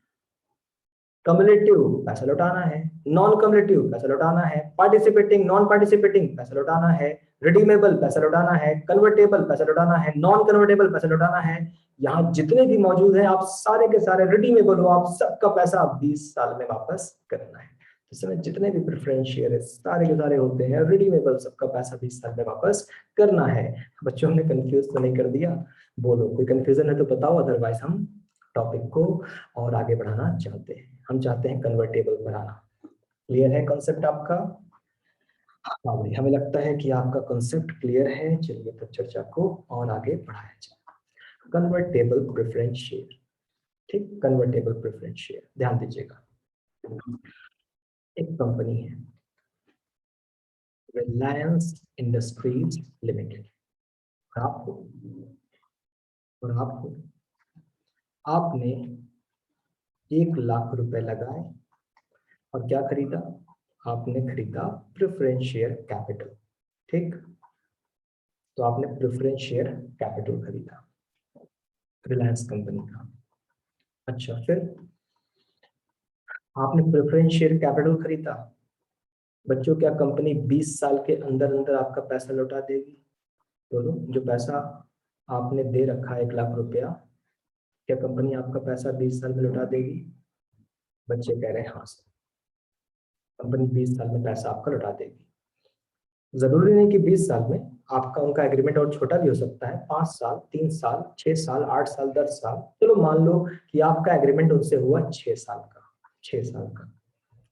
कम्युलेटिव पैसा लौटाना है, नॉन कम्युलेटिव पैसा लौटाना है, पार्टिसिपेटिंग नॉन पार्टिसिपेटिंग पैसा लौटाना है, रिडीमेबल पैसा लौटाना है, कन्वर्टेबल पैसा लौटाना है, नॉन कन्वर्टेबल पैसा लौटाना है। यहाँ जितने भी मौजूद हैं, आप सारे के सारे रिडीमेबल हो, आप सबका पैसा 20 साल में वापस करना है। इस समय जितने भी प्रेफरेंस शेयर है सारे के सारे होते हैं रिडीमेबल, सबका पैसा 20 साल में वापस करना है। बच्चों ने कंफ्यूज तो नहीं कर दिया? बोलो कोई कंफ्यूजन है तो बताओ, अदरवाइज हम टॉपिक को और आगे बढ़ाना चाहते हैं। हम चाहते हैं कन्वर्टेबल बनाना। क्लियर है कॉन्सेप्ट आपका? हाँ भाई, हमें लगता है कि आपका कॉन्सेप्ट क्लियर है। चलिए तो चर्चा को और आगे बढ़ाया जाए। कन्वर्टेबल प्रेफरेंस शेयर, ठीक, कन्वर्टेबल प्रेफरेंस शेयर ध्यान दीजिएगा। एक कंपनी है रिलायंस इंडस्ट्रीज लिमिटेड, और आपको आपने 1 लाख रुपए लगाए और क्या खरीदा? आपने खरीदा प्रेफरेंस शेयर कैपिटल, ठीक। तो आपने प्रेफरेंस शेयर कैपिटल खरीदा रिलायंस कंपनी का। अच्छा, फिर आपने प्रेफरेंस शेयर कैपिटल खरीदा। बच्चों, क्या कंपनी 20 साल के अंदर अंदर आपका पैसा लौटा देगी? बोलो, जो पैसा आपने दे रखा है 1 लाख रुपया, क्या कंपनी आपका पैसा 20 साल में लौटा देगी? बच्चे कह रहे हैं हाँ सर, कंपनी 20 साल में पैसा आपका लौटा देगी। जरूरी नहीं कि 20 साल में, आपका उनका एग्रीमेंट और छोटा भी हो सकता है, 5 साल, 3 साल, 6 साल, 8 साल, 10 साल। चलो मान लो कि आपका एग्रीमेंट उनसे हुआ 6 साल का, 6 साल का।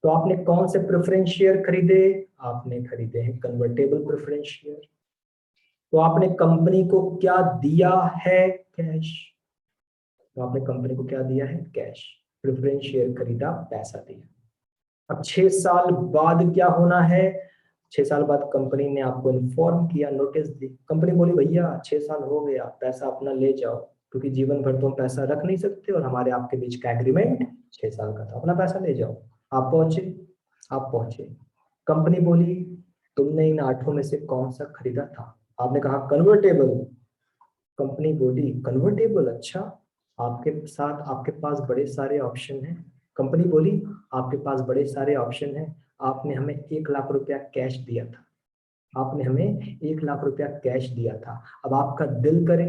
तो आपने कौन से प्रेफरेंस शेयर खरीदे? आपने खरीदे हैं कन्वर्टेबल प्रेफरेंस शेयर। तो आपने कंपनी को क्या दिया है? कैश। तो आपने कंपनी को क्या दिया है? कैश। प्रेफरेंस शेयर खरीदा, पैसा दिया। अब 6 साल बाद क्या होना है? 6 साल बाद कंपनी ने आपको इन्फॉर्म किया, नोटिस दी। कंपनी बोली भैया 6 साल हो गया, पैसा अपना ले जाओ, क्योंकि जीवन भर तुम पैसा रख नहीं सकते और हमारे आपके बीच का एग्रीमेंट 6 साल का था, अपना पैसा ले जाओ। आप पहुंचे, कंपनी बोली तुमने इन 8 में से कौन सा खरीदा था? आपने कहा कन्वर्टेबल। कंपनी बोली कन्वर्टेबल, अच्छा, आपके साथ आपके पास बड़े सारे ऑप्शन हैं। कंपनी बोली आपके पास बड़े सारे ऑप्शन हैं, आपने हमें 1 लाख रुपया कैश दिया था, आपने हमें 1 लाख रुपया कैश दिया था। अब आपका दिल करे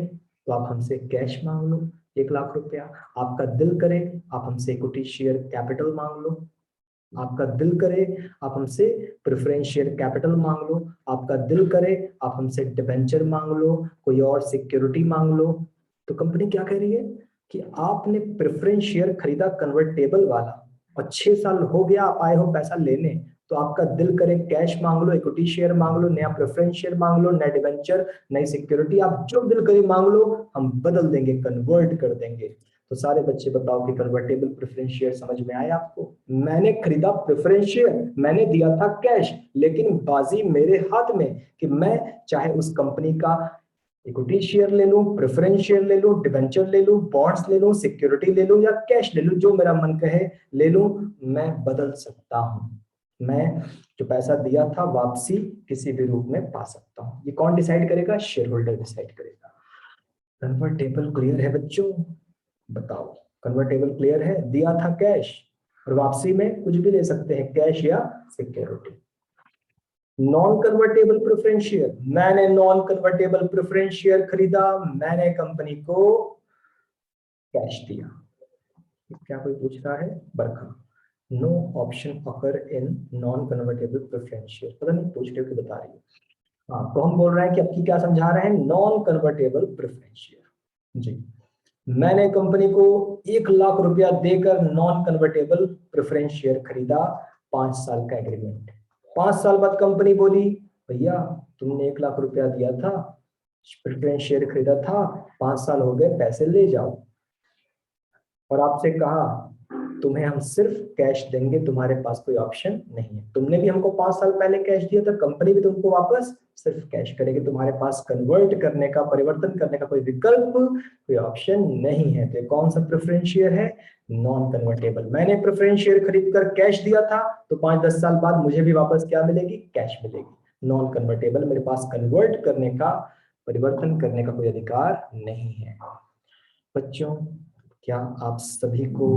तो आप हमसे कैश मांग लो 1 लाख रुपया, आपका दिल करे आप हमसे इक्विटी शेयर कैपिटल मांग लो, आपका दिल करे आप हमसे प्रेफरेंस शेयर कैपिटल मांग लो, आपका दिल करे आप हमसे डिबेंचर मांग लो, कोई और सिक्योरिटी मांग लो। तो कंपनी क्या कह रही है कि आपने प्रेफरेंस शेयर खरीदा कन्वर्टेबल वाला और 6 साल हो गया आप आए हो पैसा लेने, तो आपका दिल करे कैश मांग लो, इक्विटी शेयर मांग लो, नया प्रेफरेंस शेयर मांग लो, नया डिबेंचर, नई सिक्योरिटी, आप जो दिल करे मांग लो, हम बदल देंगे, कन्वर्ट कर देंगे। तो सारे बच्चे बताओ कि कन्वर्टेबल प्रेफरेंस शेयर समझ में आया आपको? मैंने खरीदा प्रेफरेंस शेयर, मैंने दिया था कैश, लेकिन बाजी मेरे हाथ में कि मैं चाहे उस कंपनी का इक्विटी शेयर ले लूं, प्रेफरेंस शेयर ले लूं, डिबेंचर ले लूं, बॉन्ड्स ले लूं, सिक्योरिटी ले लूं या कैश ले लूं, जो मेरा मन कहे ले लूं, मैं बदल सकता हूं। मैं जो पैसा दिया था वापसी किसी भी रूप में पा सकता हूं। ये कौन डिसाइड करेगा? शेयर होल्डर डिसाइड करेगा। कन्वर्टेबल क्लियर है बच्चों? बताओ, कन्वर्टेबल क्लियर है? दिया था कैश और वापसी में कुछ भी ले सकते हैं, कैश या security. Non convertible preference share, मैंने नॉन कन्वर्टेबल प्रेफरेंस शेयर खरीदा, मैंने कंपनी को कैश दिया। क्या कोई पूछ रहा है? Barkha, no option occur in non convertible preference share. पता नहीं पूछ रहे हो कि बता रही है। हाँ, तो हम बोल रहे हैं कि अब की क्या समझा रहे हैं? Non convertible preference share. जी, मैंने कंपनी को 1 लाख रुपया देकर नॉन कन्वर्टेबल प्रेफरेंस शेयर खरीदा, 5 साल का एग्रीमेंट। 5 साल बाद कंपनी बोली भैया तुमने 1 लाख रुपया दिया था, प्रेफरेंस शेयर खरीदा था, 5 साल हो गए, पैसे ले जाओ। और आपसे कहा तुम्हें हम सिर्फ कैश देंगे, तुम्हारे पास कोई ऑप्शन नहीं है। तुमने भी हमको 5 साल पहले कैश दिया था, कंपनी भी तुमको वापस सिर्फ कैश करेगी, तुम्हारे पास कन्वर्ट करने का, परिवर्तन करने का कोई विकल्प, कोई ऑप्शन नहीं है। तो कौन सा प्रेफरेंस शेयर है? Non convertible. मैंने प्रेफरेंस शेयर खरीद कर कैश दिया था, तो 5-10 साल बाद मुझे भी वापस क्या मिलेगी? कैश मिलेगी। नॉन कन्वर्टेबल, मेरे पास कन्वर्ट करने का, परिवर्तन करने का कोई अधिकार नहीं है। बच्चों, क्या आप सभी को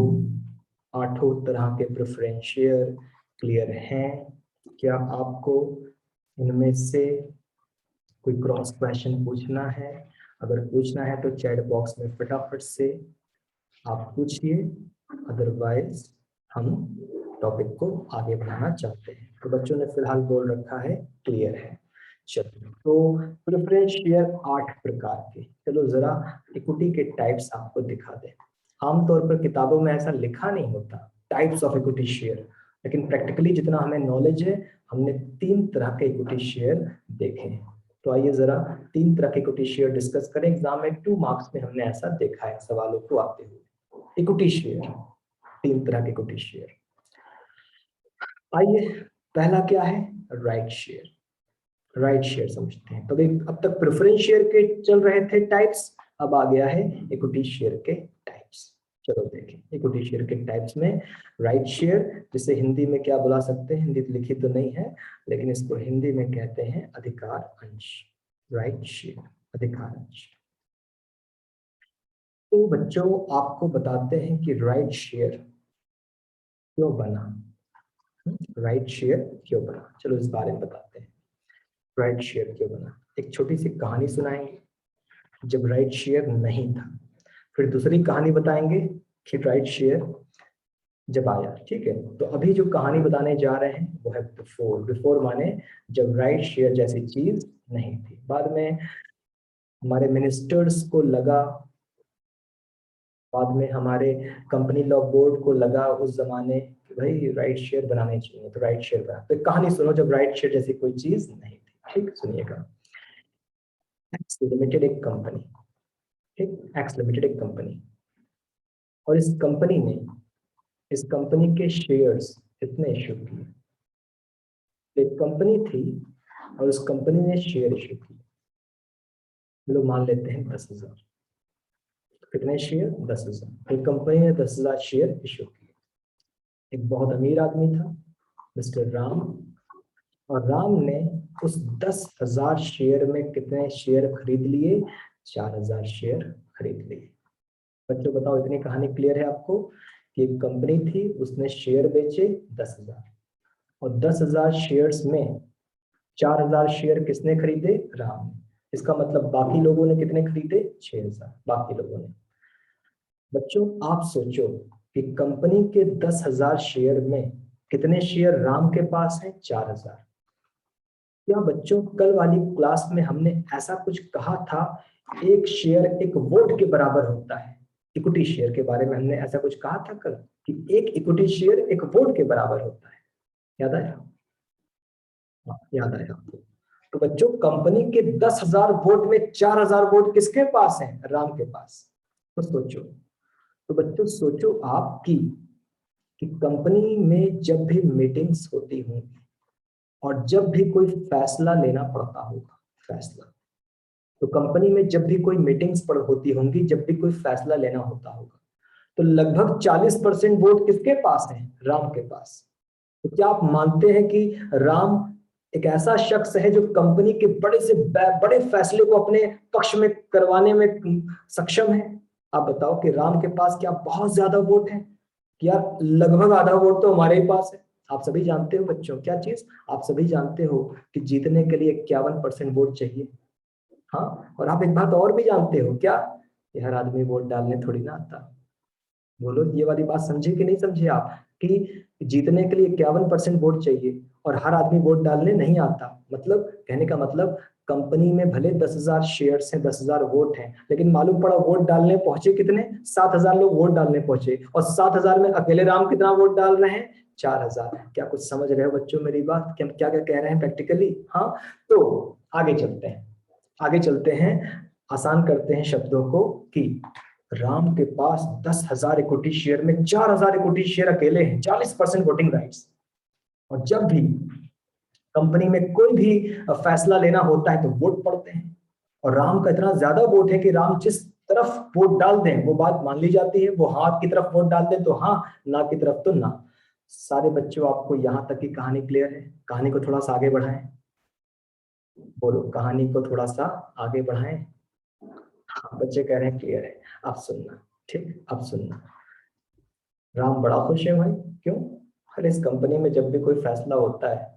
8 तरह के प्रेफरेंस शेयर क्लियर हैं? क्या आपको इनमें से कोई क्रॉस क्वेश्चन पूछना है? अगर पूछना है तो चैट बॉक्स में फटाफट से आप पूछिए, अदरवाइज हम टॉपिक को आगे बढ़ाना चाहते हैं। तो बच्चों ने फिलहाल बोल रखा है क्लियर है। चलो, तो प्रेफरेंस शेयर 8 प्रकार के। चलो जरा इक्विटी के टाइप्स आपको दिखा दें। आमतौर पर किताबों में ऐसा लिखा नहीं होता टाइप्स ऑफ इक्विटी शेयर, लेकिन प्रैक्टिकली जितना हमें नॉलेज है, हमने 3 तरह के इक्विटी शेयर देखे हैं। तो आइए जरा 3 तरह के इक्विटी शेयर डिस्कस करें। एग्जाम में 2 मार्क्स में हमने ऐसा देखा है सवालों को आते हुए। इक्विटी शेयर, 3 तरह के इक्विटी शेयर। आइए, पहला क्या है? Right share. राइट शेयर समझते हैं। तो अब तक प्रेफरेंस शेयर के चल रहे थे टाइप्स, अब आ गया है इक्विटी शेयर के टाइप्स। चलो देखें इक्विटी शेयर के टाइप्स में राइट शेयर, जिसे हिंदी में क्या बुला सकते हैं, हिंदी लिखी तो नहीं है, लेकिन इसको हिंदी में कहते हैं अधिकार अंश। राइट शेयर, अधिकार अंश। तो बच्चों आपको बताते हैं कि राइट शेयर क्यों बना। राइट शेयर क्यों बना, चलो इस बारे में बताते हैं। राइट शेयर क्यों बना, एक छोटी सी कहानी सुनाएंगे जब राइट शेयर नहीं था, फिर दूसरी कहानी बताएंगे कि राइट शेयर जब आया। ठीक है, तो अभी जो कहानी बताने जा रहे हैं वो है बिफोर। बिफोर माने जब राइट शेयर जैसी चीज नहीं थी। बाद में हमारे मिनिस्टर्स को लगा, बाद में हमारे कंपनी लॉ बोर्ड को लगा उस जमाने कि भाई राइट शेयर बनाने चाहिए, तो राइट शेयर बना। तो कहानी सुनो जब राइट शेयर जैसी कोई चीज नहीं थी। ठीक, सुनिएगा। एक्स लिमिटेड एक कंपनी, ठीक, एक्स लिमिटेड एक कंपनी, और इस कंपनी के शेयर्स कितने इश्यू किए। एक कंपनी थी और उस कंपनी ने शेयर इश्यू किए, लोग मान लेते हैं 10,000। कितने शेयर? 10,000। एक कंपनी ने 10,000 शेयर इश्यू किए। एक बहुत अमीर आदमी था, मिस्टर राम, और राम ने उस 10,000 शेयर में कितने शेयर खरीद लिए? 4,000 शेयर खरीद लिए। बच्चों बताओ, इतनी कहानी क्लियर है आपको कि एक कंपनी थी, उसने शेयर बेचे 10,000, और 10,000 शेयर्स में 4,000 शेयर किसने खरीदे? राम ने। इसका मतलब बाकी लोगों ने कितने खरीदे? 6,000 बाकी लोगों ने। बच्चों आप सोचो कि कंपनी के 10,000 शेयर में कितने शेयर राम के पास है? 4,000। क्या बच्चों कल वाली क्लास में हमने ऐसा कुछ कहा था, एक शेयर एक वोट के बराबर होता है? इक्विटी शेयर के बारे में हमने ऐसा कुछ कहा था कल कि एक इक्विटी शेयर एक वोट के बराबर होता है। याद आया? हाँ, याद आया आपको? तो बच्चों कंपनी के 10,000 वोट में 4,000 वोट किसके पास है? राम के पास। तो सोचो, तो बच्चों सोचो आप कि कंपनी में जब भी मीटिंग्स होती होंगी और जब भी कोई फैसला लेना पड़ता होगा, फैसला, तो कंपनी में जब भी कोई मीटिंग्स पर होती होंगी, जब भी कोई फैसला लेना होता होगा, तो लगभग 40% वोट किसके पास है? राम के पास। तो क्या आप मानते हैं कि राम एक ऐसा शख्स है जो कंपनी के बड़े से बड़े फैसले को अपने पक्ष में करवाने में सक्षम है? आप बताओ कि राम के पास क्या बहुत ज्यादा वोट है? क्या लगभग आधा वोट तो हमारे ही पास है। आप सभी जानते हो बच्चों क्या चीज, आप सभी जानते हो कि जीतने के लिए 51% वोट चाहिए। हाँ, और आप एक बात और भी जानते हो क्या, कि हर आदमी वोट डालने थोड़ी ना आता। बोलो, ये वाली बात समझे कि नहीं समझे आप, कि जीतने के लिए 51% वोट चाहिए और हर आदमी वोट डालने नहीं आता। मतलब कहने का मतलब कंपनी में भले 10,000 शेयर्स हैं, 10,000 वोट हैं, लेकिन मालूम पड़ा वोट डालने पहुंचे कितने? 7,000 लोग वोट डालने पहुंचे, और 7,000 में अकेले राम कितना वोट डाल रहे हैं? 4,000। क्या कुछ समझ रहे हो बच्चों मेरी बात, क्या क्या क्या कह रहे हैं प्रैक्टिकली? हाँ, तो आगे चलते हैं, आगे चलते हैं, आसान करते हैं शब्दों को, कि राम के पास 10,000 इक्विटी शेयर में 4,000 इक्विटी शेयर अकेले हैं, 40% वोटिंग राइट्स। और जब भी कंपनी में कोई भी फैसला लेना होता है तो वोट पड़ते हैं, और राम का इतना ज्यादा वोट है कि राम जिस तरफ वोट डाल दें वो बात मान ली जाती है। वो हाथ की तरफ वोट डाल दें तो हाँ, ना की तरफ तो ना। सारे बच्चों आपको यहां तक की कहानी क्लियर है? कहानी को थोड़ा सा आगे बढ़ाएं, बोलो कहानी को थोड़ा सा आगे बढ़ाएं। हाँ, बच्चे कह रहे हैं क्लियर है। अब सुनना, ठीक, अब सुनना। राम बड़ा खुश है भाई, क्यों? अरे इस कंपनी में जब भी कोई फैसला होता है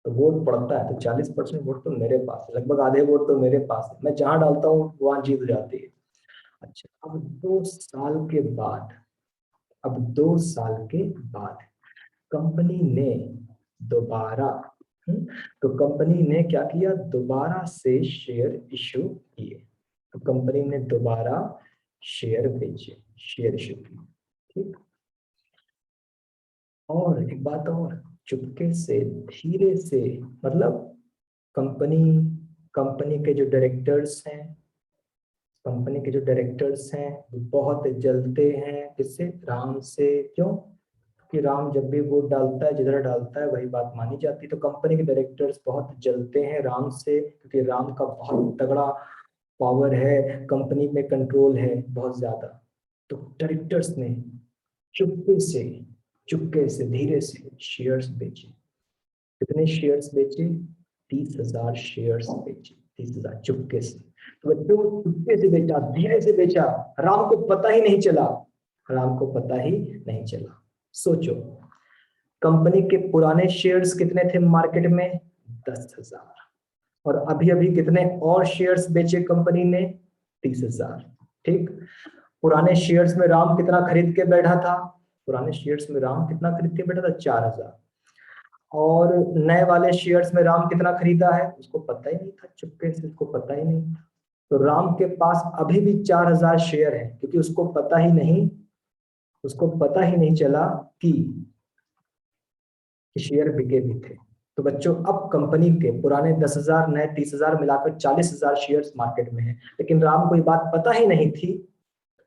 तो वोट पड़ता है, तो 40% वोट तो मेरे पास है, लगभग आधे वोट तो मेरे पास है, मैं जहां डालता हूँ वहां जीत जाती है। अच्छा, अब 2 साल के बाद, अब 2 साल के बाद कंपनी ने दोबारा तो कंपनी ने क्या किया, दोबारा से शेयर इशू किए। तो कंपनी ने दोबारा शेयर बेचे, शेयर इशू किए। ठीक, और एक बात और, चुपके से धीरे से, मतलब कंपनी कंपनी के जो डायरेक्टर्स हैं, कंपनी के जो डायरेक्टर्स हैं वो बहुत जलते हैं किससे, राम से। क्यों? कि राम जब भी वोट डालता है, जिधर डालता है वही बात मानी जाती है। तो कंपनी के डायरेक्टर्स बहुत जलते हैं राम से, क्योंकि राम का बहुत तगड़ा पावर है, कंपनी में कंट्रोल है बहुत ज्यादा। तो डायरेक्टर्स ने चुपके से, चुपके से धीरे से शेयर्स बेचे। कितने शेयर्स बेचे? 30,000 शेयर्स बेचे, 30,000 चुपके से। तो बच्चों चुपके से बेचा, धीरे से बेचा, राम को पता ही नहीं चला, राम को पता ही नहीं चला। सोचो, कंपनी के पुराने शेयर्स कितने थे मार्केट में? 10,000। और अभी अभी कितने और शेयर्स बेचे कंपनी ने? 30,000। ठीक, पुराने शेयर्स में राम कितना खरीद के बैठा था? पुराने शेयर्स में राम कितना खरीद के बैठा था? 4,000। और नए वाले शेयर्स में राम कितना खरीदा है? उसको पता ही नहीं था, चुपके से, उसको पता ही नहीं। तो राम के पास अभी भी 4,000 शेयर है, क्योंकि उसको पता ही नहीं, उसको पता ही नहीं चला कि शेयर बिके भी थे। तो बच्चों अब कंपनी के पुराने 10,000, नए 30,000 मिलाकर 40,000 शेयर्स मार्केट में है, लेकिन राम को ये बात पता ही नहीं थी,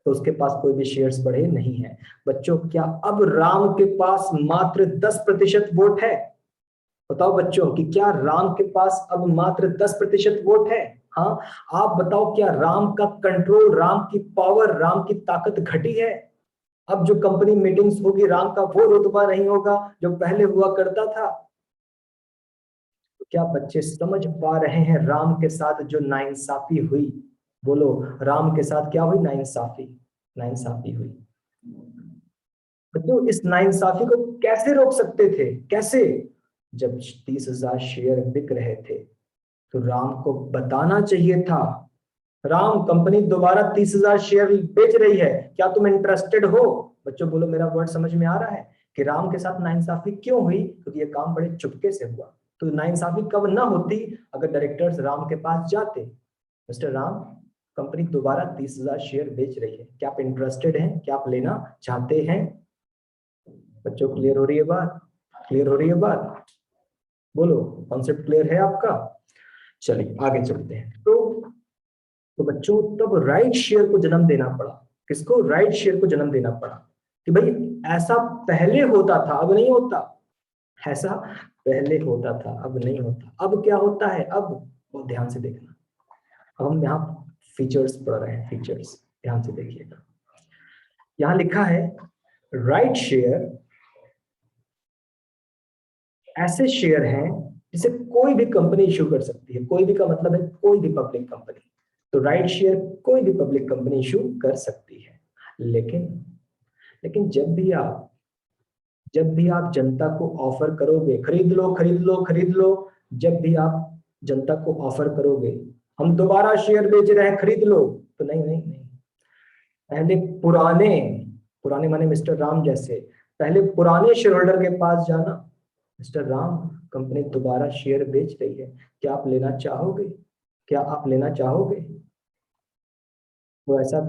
तो उसके पास कोई भी शेयर्स बढ़े नहीं है। बच्चों क्या अब राम के पास मात्र 10% वोट है? बताओ बच्चों कि क्या राम के पास अब मात्र 10% वोट है? हाँ, आप बताओ, क्या राम का कंट्रोल, राम की पावर, राम की ताकत घटी है? अब जो कंपनी मीटिंग्स होगी, राम का वो रुतबा नहीं होगा जो पहले हुआ करता था। क्या बच्चे समझ पा रहे हैं राम के साथ जो नाइंसाफी हुई? बोलो, राम के साथ क्या हुई? नाइंसाफी, नाइंसाफी हुई। बच्चों इस नाइंसाफी को कैसे रोक सकते थे? कैसे? जब 30,000 शेयर बिक रहे थे तो राम को बताना चाहिए था, राम कंपनी दोबारा 30,000 शेयर बेच रही है, क्या तुम इंटरेस्टेड हो? बच्चों बोलो, मेरा वर्ड समझ में आ रहा है कि राम के साथ नाइंसाफी क्यों हुई? क्योंकि ये काम बड़े चुपके से हुआ। तो नाइंसाफी कब ना होती? अगर डायरेक्टर्स राम के पास जाते, मिस्टर राम, कंपनी दोबारा 30,000 शेयर बेच रही है, क्या आप इंटरेस्टेड हैं? क्या आप लेना चाहते हैं? बच्चों क्लियर हो रही है बात? क्लियर हो रही है बात? बोलो, कॉन्सेप्ट क्लियर है आपका? चलिए आगे चलते हैं। तो बच्चों तब राइट शेयर को जन्म देना पड़ा। किसको? राइट शेयर को जन्म देना पड़ा कि भाई ऐसा पहले होता था, अब नहीं होता। ऐसा पहले होता था, अब नहीं होता। अब क्या होता है? अब बहुत ध्यान से देखना, अब हम यहाँ फीचर्स पढ़ रहे हैं, फीचर्स ध्यान से देखिएगा। यहाँ लिखा है राइट शेयर ऐसे शेयर हैं जिसे कोई भी कंपनी इशू कर सकती है। कोई भी का मतलब है कोई भी पब्लिक कंपनी। तो राइट शेयर कोई भी पब्लिक कंपनी इशू कर सकती है। लेकिन लेकिन जब भी आप जनता को ऑफर करोगे, खरीद लो खरीद लो खरीद लो, जब भी आप जनता को ऑफर करोगे हम दोबारा शेयर बेच रहे हैं खरीद लो, तो नहीं नहीं नहीं, पहले पुराने, पुराने माने मिस्टर राम जैसे, पहले पुराने शेयर होल्डर के पास जाना, मिस्टर राम कंपनी दोबारा शेयर बेच रही है, क्या आप लेना चाहोगे? क्या आप लेना चाहोगे? वो ऐसा,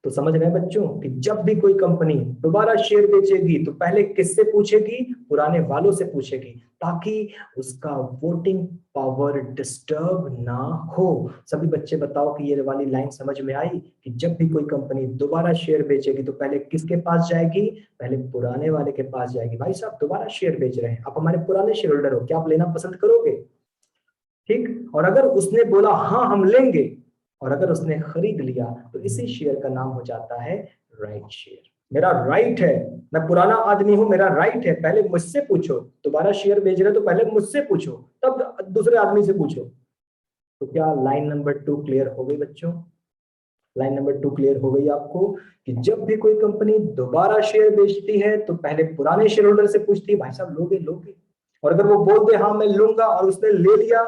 तो समझ रहे हैं बच्चों कि जब भी कोई कंपनी दोबारा शेयर बेचेगी तो पहले किससे पूछेगी? पुराने वालों से पूछेगी, ताकि उसका वोटिंग पावर डिस्टर्ब ना हो। सभी बच्चे बताओ कि ये वाली लाइन समझ में आई कि जब भी कोई कंपनी दोबारा शेयर बेचेगी तो पहले किसके पास जाएगी? पहले पुराने वाले के पास जाएगी। भाई साहब दोबारा शेयर बेच रहे हैं, आप हमारे पुराने शेयर होल्डर हो, क्या आप लेना पसंद करोगे? ठीक, और अगर उसने बोला हाँ हम लेंगे, और अगर उसने खरीद लिया, तो इसी शेयर का नाम हो जाता है राइट शेयर। मेरा राइट है, मैं पुराना आदमी हूं, मेरा राइट है, पहले मुझसे पूछो। दोबारा शेयर बेच रहे तो पहले मुझसे पूछो, तब दूसरे आदमी से पूछो। तो क्या लाइन नंबर 2 क्लियर हो गई बच्चों? लाइन नंबर 2 क्लियर हो गई आपको कि जब भी कोई कंपनी दोबारा शेयर बेचती है तो पहले पुराने शेयर होल्डर से पूछती है, भाई साहब लोगे लोगे, और अगर वो बोल दे हाँ मैं लूंगा और उसने ले लिया,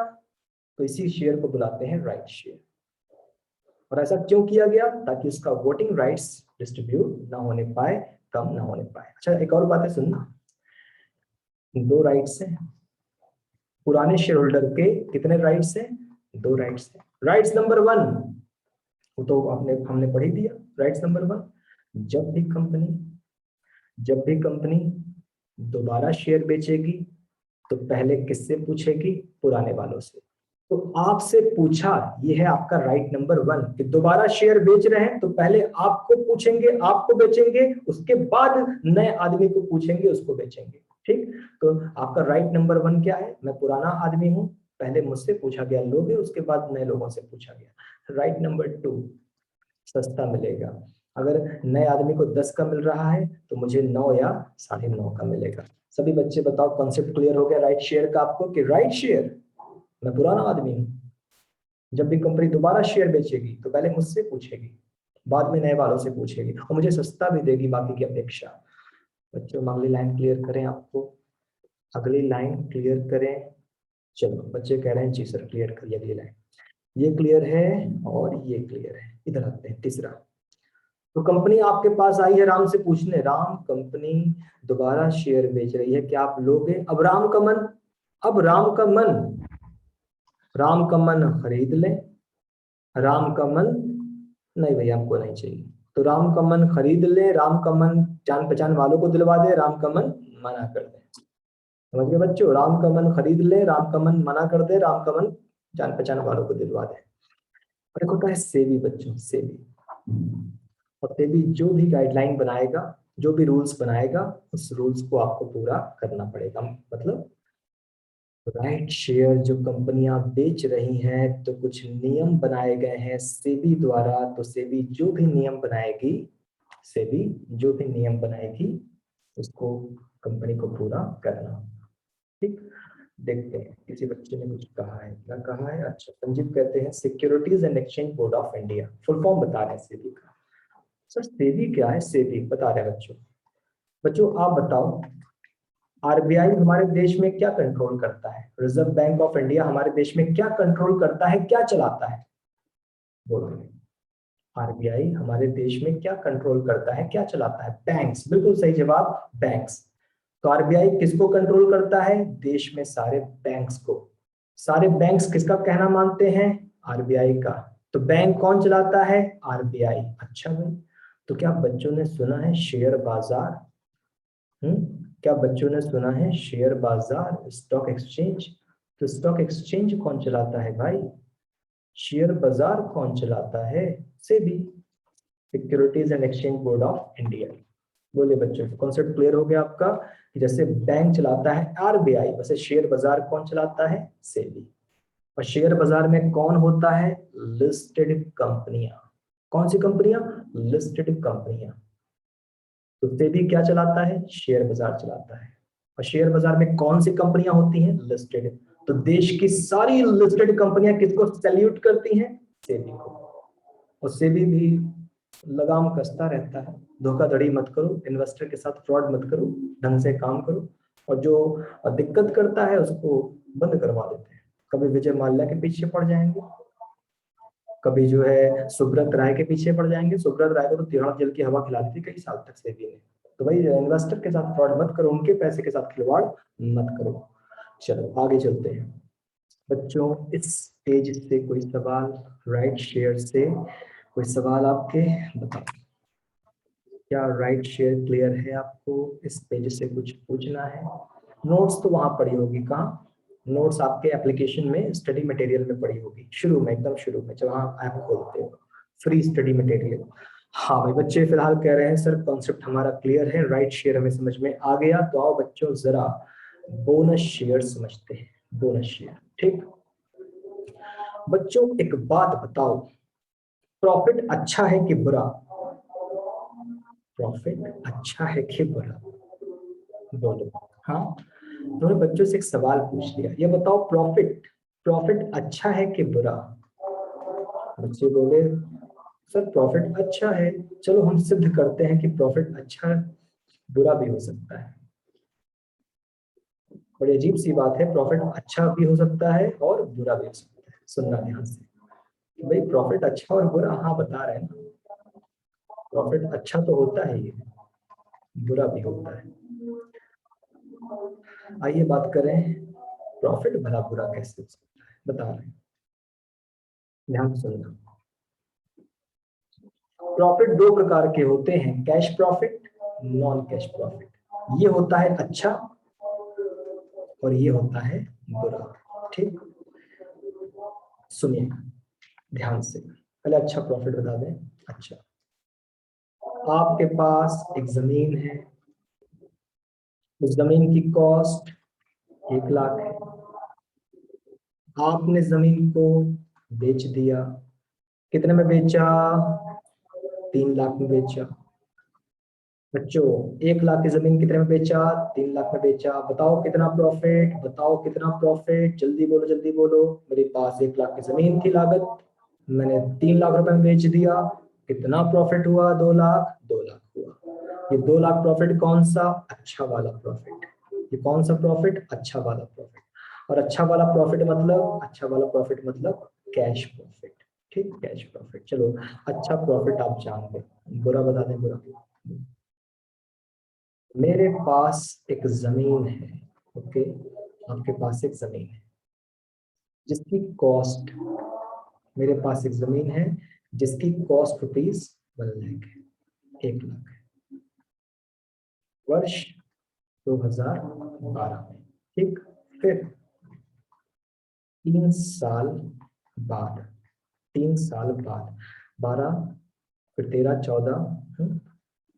तो इसी शेयर को बुलाते हैं राइट शेयर। और ऐसा क्यों किया गया? ताकि उसका वोटिंग राइट्स डिस्ट्रीब्यूट ना होने पाए, कम ना होने पाए। अच्छा एक और बात है सुनना, दो राइट्स हैं। पुराने शेयर होल्डर के कितने राइट्स हैं? दो राइट्स हैं। राइट्स नंबर 1 वो तो हमने पढ़ ही दिया। राइट्स नंबर 1, जब भी कंपनी दोबारा शेयर बेचेगी तो पहले किससे पूछेगी? पुराने वालों से। तो आपसे पूछा, ये है आपका राइट नंबर 1 कि दोबारा शेयर बेच रहे हैं तो पहले आपको पूछेंगे, आपको बेचेंगे, उसके बाद नए आदमी को पूछेंगे, उसको बेचेंगे। ठीक, तो आपका राइट नंबर 1 क्या है? मैं पुराना आदमी हूं, पहले मुझसे पूछा गया लोगे, उसके बाद नए लोगों से पूछा गया। राइट नंबर 2, सस्ता मिलेगा। अगर नए आदमी को 10 का मिल रहा है तो मुझे 9 या 9.5 का मिलेगा। सभी बच्चे बताओ, कॉन्सेप्ट क्लियर हो गया राइट शेयर का आपको? कि राइट शेयर, मैं पुराना आदमी हूं, जब भी कंपनी दोबारा शेयर बेचेगी तो पहले मुझसे पूछेगी, बाद में नए वालों से पूछेगी, और मुझे सस्ता भी देगी बाकी की अपेक्षा। बच्चों अगली लाइन क्लियर करें आपको, अगली लाइन क्लियर करें। चलो बच्चे कह रहे हैं जी सर क्लियर करिए अगली लाइन। ये क्लियर है और ये क्लियर है। इधर आते हैं तीसरा। तो कंपनी आपके पास आई है राम से पूछने, राम कंपनी दोबारा शेयर बेच रही है, क्या आप लोगे? अब राम का मन, राम का मन खरीद ले, राम का मन नहीं भैया हमको नहीं चाहिए, तो राम का मन खरीद ले, राम का मन जान पहचान वालों को दिलवा दे, राम का मन मना कर दे। समझ गए बच्चों? राम का मन खरीद ले, राम का मन मना कर दे, राम का मन जान पहचान वालों को दिलवा दे। और एक होता है सेबी बच्चों, सेबी। और सेबी जो भी गाइडलाइन बनाएगा, जो भी रूल्स बनाएगा, उस रूल्स को आपको पूरा करना पड़ेगा। मतलब राइट शेयर जो कंपनियां बेच रही हैं तो कुछ नियम बनाए गए हैं सेबी द्वारा, तो सेबी जो भी नियम बनाएगी, सेबी जो भी नियम बनाएगी उसको कंपनी को पूरा करना। ठीक, देखते हैं किसी बच्चे ने कुछ कहा है, क्या कहा है? अच्छा, संजीव कहते हैं securities and exchange board of India, full form बता रहे हैं सेबी का। सर सेबी क्या है? सेबी बता रहे हैं बच्चों। बच्चों आप बताओ, आरबीआई हमारे देश में क्या कंट्रोल करता है? रिजर्व बैंक ऑफ इंडिया हमारे देश में क्या कंट्रोल करता है, क्या चलाता है? बोलो। आरबीआई हमारे देश में क्या कंट्रोल करता है, क्या चलाता है? बैंक्स, बिल्कुल सही जवाब, बैंक्स। तो आरबीआई किसको कंट्रोल करता है? देश में सारे बैंक्स को। सारे बैंक्स किसका कहना मानते हैं? आरबीआई का। तो बैंक कौन चलाता है? आरबीआई। अच्छा भाई, तो क्या बच्चों ने सुना है शेयर बाजार? क्या बच्चों ने सुना है शेयर बाजार, स्टॉक एक्सचेंज? तो स्टॉक एक्सचेंज कौन चलाता है भाई? शेयर बाजार कौन चलाता है? SEBI, securities and exchange board of India. बोलिए बच्चों, कॉन्सेप्ट क्लियर हो गया आपका कि जैसे बैंक चलाता है आरबीआई, वैसे शेयर बाजार कौन चलाता है? सेबी। और शेयर बाजार में कौन होता है? लिस्टेड कंपनियां। कौन सी कंपनियां? लिस्टेड कंपनियां। तो सेबी क्या चलाता है? शेयर बाजार चलाता है। और शेयर बाजार में कौन सी कंपनियां होती हैं? लिस्टेड। तो देश की सारी लिस्टेड कंपनियां किसको सैल्यूट करती हैं? सेबी को। और सेबी भी लगाम कसता रहता है, धोखाधड़ी मत करो, इन्वेस्टर के साथ फ्रॉड मत करो, ढंग से काम करो। और जो दिक्कत करता है उसको बंद करवा देते हैं। कभी विजय माल्या के पीछे पड़ जाएंगे, कभी जो है सुब्रत राय के पीछे पड़ जाएंगे। सुब्रत राय को तो तिहाड़ जेल की हवा खिला दी थी कई साल तक सेबी ने। तो भाई इन्वेस्टर के साथ फ्रॉड मत करो, उनके पैसे के साथ खिलवाड़ मत करो। चलो आगे चलते हैं बच्चों। इस पेज से कोई सवाल, राइट शेयर से कोई सवाल आपके? बताओ, क्या राइट शेयर क्लियर है आपको? इस पेज से कुछ पूछना है? नोट्स तो वहां पड़ी होगी, कहाँ? नोट्स आपके एप्लीकेशन में स्टडी मटेरियल में पड़ी होगी, शुरू में, एकदम शुरू में जब आप ऐप खोलते हो, फ्री स्टडी मटेरियल। हाँ भाई बच्चे फिलहाल कह रहे हैं सर कॉन्सेप्ट हमारा क्लियर है, राइट शेयर हमें समझ में आ गया। तो आओ बच्चों जरा बोनस शेयर समझते हैं। बोनस शेयर, ठीक बच्चों एक बात बताओ, प्रॉफिट अच्छा है कि बुरा? प्रॉफिट अच्छा है कि बुरा? बोलो। हाँ, उन्होंने बच्चों से एक सवाल पूछ लिया, ये बताओ प्रॉफिट, प्रॉफिट अच्छा है कि बुरा? बच्चे बोले सर प्रॉफिट अच्छा है। चलो हम सिद्ध करते हैं कि प्रॉफिट अच्छा बुरा भी हो सकता है। बड़ी अजीब सी बात है, प्रॉफिट अच्छा भी हो सकता है और बुरा भी हो सकता है। सुनना ध्यान से भाई, प्रॉफिट अच्छा और बुरा, हाँ बता रहे हैं ना, प्रॉफिट अच्छा तो होता है, ये बुरा भी होता है। आइए बात करें प्रॉफिट भला बुरा कैसे हो सकता है, बता रहे हैं, ध्यान से सुनना। प्रॉफिट दो प्रकार के होते हैं, cash profit, non cash profit. ये होता है अच्छा और ये होता है बुरा। ठीक, सुनिए ध्यान से, पहले अच्छा प्रॉफिट बता दें। अच्छा, आपके पास एक जमीन है, उस जमीन की कॉस्ट 1 लाख है, आपने जमीन को बेच दिया। कितने में बेचा? 3 लाख में बेचा। बच्चों 1 लाख की जमीन कितने में बेचा? 3 लाख में बेचा। बताओ कितना प्रॉफिट, बताओ कितना प्रॉफिट, जल्दी बोलो जल्दी बोलो। मेरे पास 1 लाख की जमीन थी लागत, मैंने 3 लाख रुपए में बेच दिया। कितना प्रॉफिट हुआ? 2 लाख। 2 लाख हुआ। ये 2 लाख प्रॉफिट कौन सा? अच्छा वाला प्रॉफिट। ये कौन सा प्रॉफिट? अच्छा वाला प्रॉफिट। और अच्छा वाला प्रॉफिट मतलब, अच्छा वाला प्रॉफिट मतलब कैश प्रॉफिट। ठीक, कैश प्रॉफिट। चलो अच्छा प्रॉफिट आप जान गए, बुरा बता दें। बुरा, मेरे पास एक जमीन है, ओके, आपके पास एक जमीन है जिसकी कॉस्ट, मेरे पास एक जमीन है जिसकी कॉस्ट ₹1 लाख है, 1 लाख है, वर्ष 2012 में। ठीक, फिर 3 साल बाद, 3 साल बाद, 12 फिर 13 14,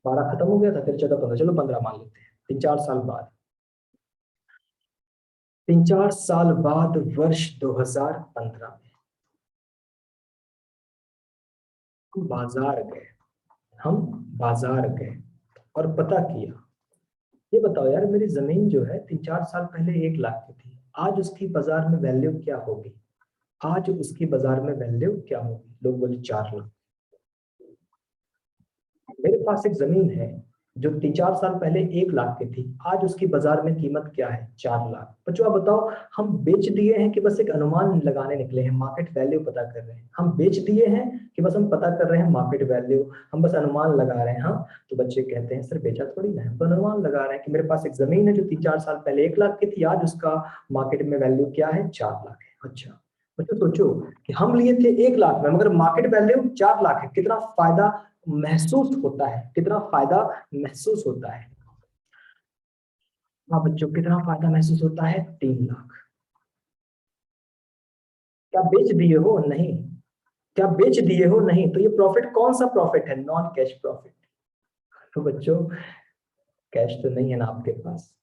12 खत्म हो गया था, फिर 14 15, चलो 15 मान लेते हैं। 3 4 साल बाद, 3 4 साल बाद वर्ष 2015 में हम बाजार गए, हम बाजार गए और पता किया। ये बताओ यार, मेरी जमीन जो है 3 4 साल पहले 1 लाख की थी, आज उसकी बाजार में वैल्यू क्या होगी? आज उसकी बाजार में वैल्यू क्या होगी? लोग बोले 4 लाख। मेरे पास एक जमीन है जो 3 4 साल पहले 1 लाख की थी, आज उसकी बाजार में कीमत क्या है? 4 लाख। बच्चों आप बताओ, हम बेच दिए हैं कि बस एक अनुमान लगाने निकले हैं, मार्केट वैल्यू पता कर रहे हैं? हम बेच दिए हैं कि बस हम पता कर रहे हैं मार्केट वैल्यू, हम बस अनुमान लगा रहे हैं? हाँ, तो बच्चे कहते हैं सर बेचा थोड़ी ना है, तो अनुमान लगा रहे हैं कि मेरे पास एक जमीन है जो 3 4 साल पहले 1 लाख की थी, आज उसका मार्केट में वैल्यू क्या है? 4 लाख है। अच्छा बच्चों सोचो कि हम लिए थे 1 लाख में मगर मार्केट वैल्यू 4 लाख है, कितना फायदा महसूस होता है, कितना फायदा महसूस होता है? हाँ बच्चों, कितना फायदा महसूस होता है? 3 लाख। क्या बेच दिए हो? नहीं। क्या बेच दिए हो? नहीं। तो ये प्रॉफिट कौन सा प्रॉफिट है? Non cash profit. तो बच्चों कैश तो नहीं है ना आपके पास,